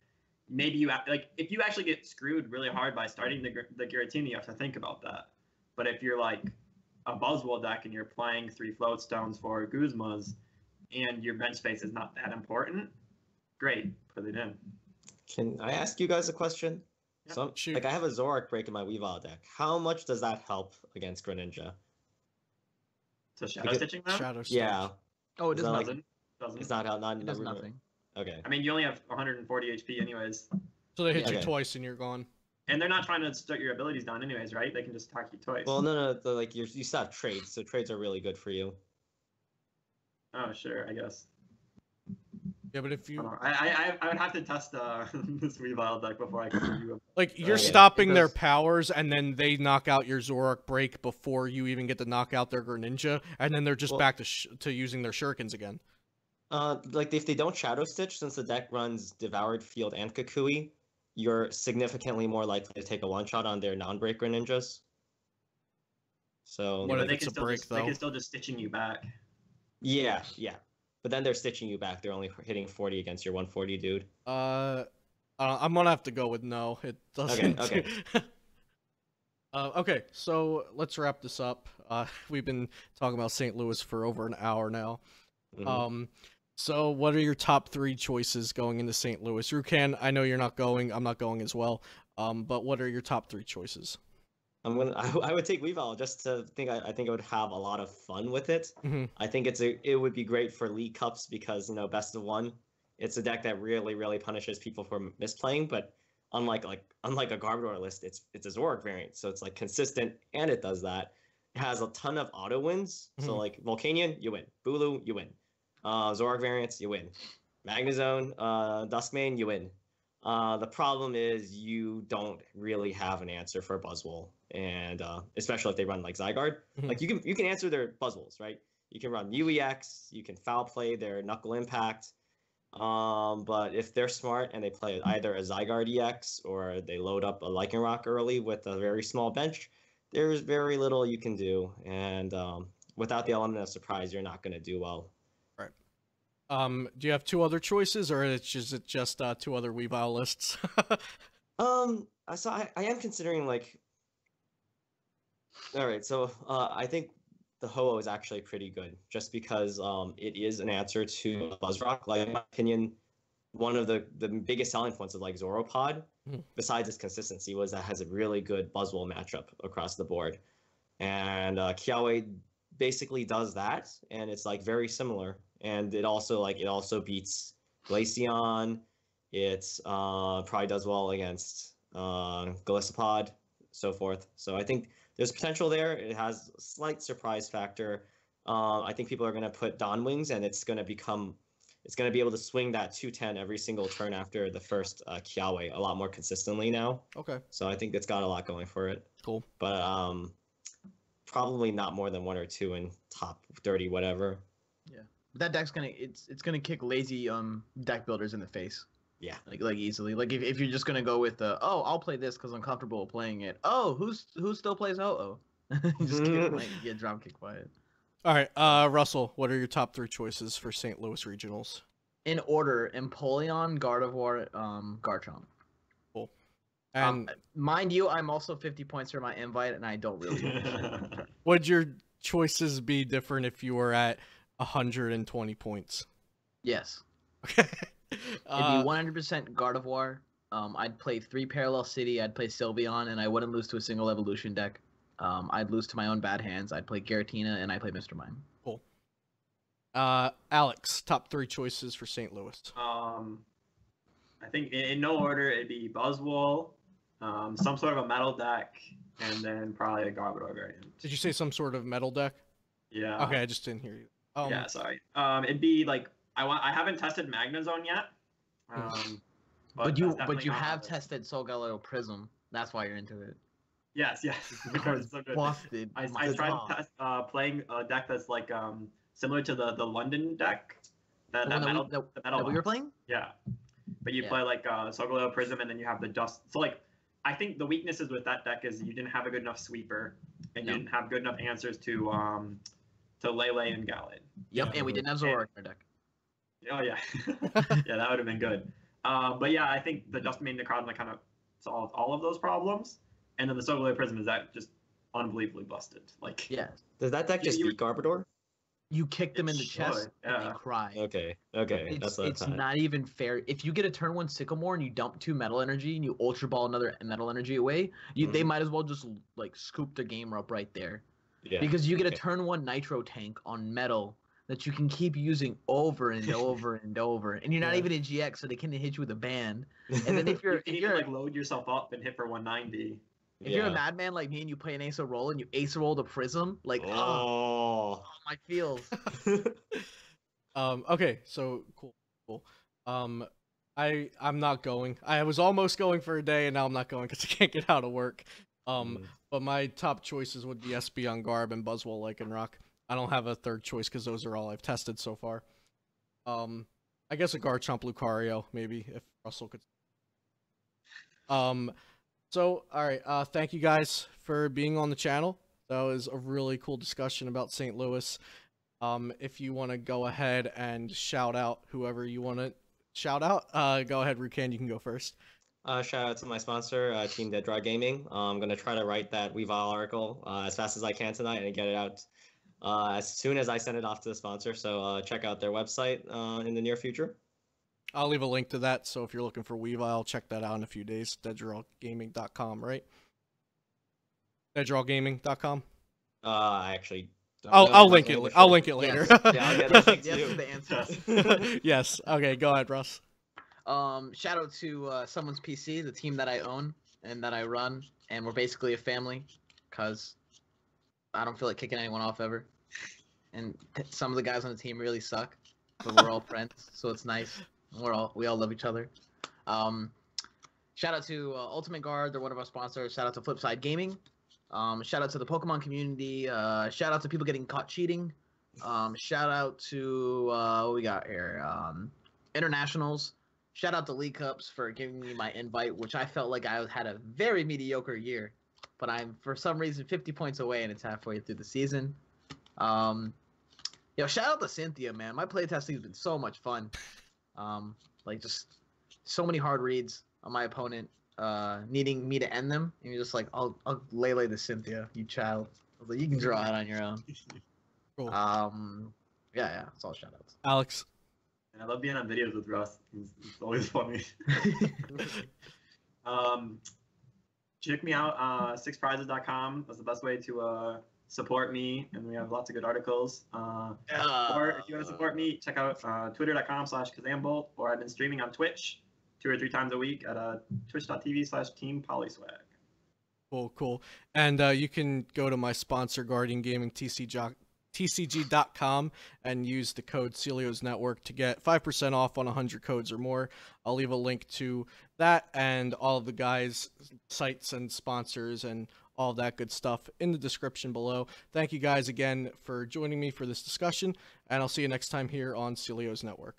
maybe you like if you actually get screwed really hard by starting the Giratina, you have to think about that. But if you're like a Buzzwole deck and you're playing 3 Floatstones for Guzmas and your bench space is not that important, great, put it in. Can I ask you guys a question? Yeah, so, like, I have a Zoroark break in my Weavile deck. How much does that help against Greninja? So Shadow Stitching though? Shadow Stitch. Yeah. Oh, it doesn't. Like, doesn't. It's not It does nothing. Okay. I mean, you only have 140 HP anyways. So they hit you twice and you're gone. And they're not trying to start your abilities down anyways, right? They can just attack you twice. Well, no, like you still have trades, so trades are really good for you. Oh, sure, I guess. Yeah, but if you I would have to test this Weavile deck before I can give you like you're stopping their powers and then they knock out your Zoroark break before you even get to knock out their Greninja, and then they're just back to using their Shurikens again. Like if they don't Shadow Stitch, since the deck runs Devoured Field and Kukui, you're significantly more likely to take a one-shot on their non-break Greninjas. So what if they it's can a still break just, though? They can still just stitching you back. Yeah. But then they're stitching you back. They're only hitting 40 against your 140 dude. I'm gonna have to go with no. It doesn't. Okay. Okay, so let's wrap this up. We've been talking about St. Louis for over an hour now. So what are your top 3 choices going into St. Louis? Rukan, I know you're not going. I'm not going as well. But what are your top 3 choices? I would take Weavile just to think. I think I would have a lot of fun with it. I think it would be great for League Cups because best of 1. It's a deck that really punishes people for misplaying. But unlike a Garbodor list, it's a Zoroark variant, so it's like consistent and it does that. It has a ton of auto wins. So like Volcanion, you win. Bulu, you win. Zoroark variants, you win. Magnezone, Duskmane, you win. The problem is you don't really have an answer for Buzzwole, and especially if they run like Zygarde. Like you can answer their Buzzwoles, right? You can run UEX, you can foul play their Knuckle Impact. But if they're smart and they play either a Zygarde EX or they load up a Lycanroc early with a very small bench, there's very little you can do. And without the element of surprise, you're not going to do well. Right. Do you have two other choices, or is it just two other Weavile lists? So I am considering like. All right, so I think the Ho-Oh is actually pretty good, just because it is an answer to Buzzrock. Like in my opinion, one of the biggest selling points of like Zoropod, besides its consistency, was that it has a really good Buzzwole matchup across the board, and Kiawe basically does that, and it's like very similar, and it also beats Glaceon. It's probably does well against Golisopod, so forth. So I think there's potential there. It has a slight surprise factor. I think people are going to put Dawn Wings, and it's going to be able to swing that 210 every single turn after the first Kiawe a lot more consistently now. Okay. So I think it's got a lot going for it. Cool. But probably not more than one or two in top 30, whatever. Yeah. That deck's it's gonna kick lazy deck builders in the face. Yeah. Like easily. Like if you're just gonna go with oh, I'll play this because I'm comfortable playing it. Oh, who still plays Ho-Oh? Just get drop kicked by it. All right, Russell, what are your top three choices for St. Louis regionals? In order: Empoleon, Gardevoir, Garchomp. Cool. And mind you, I'm also 50 points for my invite, and I don't really. Would your choices be different if you were at 120 points? Yes. Okay. It'd be 100% Gardevoir. I'd play 3 Parallel City. I'd play Sylveon, and I wouldn't lose to a single evolution deck. I'd lose to my own bad hands. I'd play Giratina, and I'd play Mr. Mime. Cool. Alex, top 3 choices for St. Louis. I think in no order, it'd be Buzzwole, some sort of a metal deck, and then probably a Garbodor variant. Did you say some sort of metal deck? Yeah. Okay, I just didn't hear you. Yeah, sorry. It'd be like I haven't tested Magnezone yet. But you have tested Solgaleo Prism. That's why you're into it. Yes. Because so busted. I tried to test playing a deck that's like similar to the London deck. That metal we were playing? Yeah. But you play like Solgaleo Prism, and then you have the dust. So like I think the weaknesses with that deck is you didn't have a good enough sweeper, and you didn't have good enough answers to Lele and Gallade. Yep, and we didn't have Zoroark in our deck. Oh yeah, yeah, that would have been good. But yeah, I think the Dust Main Necrozma kind of solved all of those problems, and then the Solgaleo Prism is that just unbelievably busted. Like, yeah, does that deck just beat Garbodor? You kick them in the chest and they cry. Okay, it's not even fair. If you get a turn 1 Sycamore and you dump 2 Metal Energy and you Ultra Ball another Metal Energy away, they might as well just like scoop the game up right there. Yeah. Because you get a turn 1 Nitro Tank on Metal that you can keep using over and over and over, and you're not even a GX, so they can't hit you with a ban. And then if you're like load yourself up and hit for 190. If you're a madman like me and you play an Ace of Roll and you Ace Roll the Prism, like oh my feels. Okay, so cool. I'm not going. I was almost going for a day, and now I'm not going because I can't get out of work. But my top choices would be Espeon Garb and Buzzwole Lycanroc. I don't have a third choice because those are all I've tested so far. I guess a Garchomp Lucario, maybe, if Russell could. So, alright, thank you guys for being on the channel. That was a really cool discussion about St. Louis. If you want to go ahead and shout out whoever you want to shout out, go ahead, Rukan, you can go first. Shout out to my sponsor, Team Dead Draw Gaming. I'm going to try to write that Weavile article as fast as I can tonight and get it out as soon as I send it off to the sponsor. So check out their website in the near future. I'll leave a link to that, so if you're looking for Weavile, check that out in a few days. deaddrawgaming.com, right? deaddrawgaming.com? I actually don't know. I'll link it. I'll link it later. Yes. Yeah, I'll get the link to the answers. Yes. Okay, go ahead, Russ. Shout out to Someone's PC, the team that I own and that I run, and we're basically a family, because I don't feel like kicking anyone off ever. And some of the guys on the team really suck, but we're all friends, so it's nice. We all love each other. Shout out to Ultimate Guard, they're one of our sponsors. Shout out to Flipside Gaming. Shout out to the Pokemon community. Shout out to people getting caught cheating. Shout out to what we got here. internationals. Shout out to League Cups for giving me my invite, which I felt like I had a very mediocre year, but I'm for some reason 50 points away and it's halfway through the season. Shout out to Cynthia, man. My playtesting has been so much fun. Like just so many hard reads on my opponent, needing me to end them, and you're just like, I'll lay the Cynthia, you child. I was like, you can draw it on your own. Cool. Yeah, it's all shout outs. Alex. And I love being on videos with Russ. It's always funny. Check me out, sixprizes.com. That's the best way to support me, and we have lots of good articles. Or if you want to support me, check out twitter.com/KazamBolt, or I've been streaming on Twitch 2 or 3 times a week at twitch.tv/teampoliyswag. Cool. And you can go to my sponsor, Guardian Gaming, TCG.com, and use the code Celios Network to get 5% off on 100 codes or more. I'll leave a link to that and all of the guys' sites and sponsors and all that good stuff in the description below. Thank you guys again for joining me for this discussion, and I'll see you next time here on Celios Network.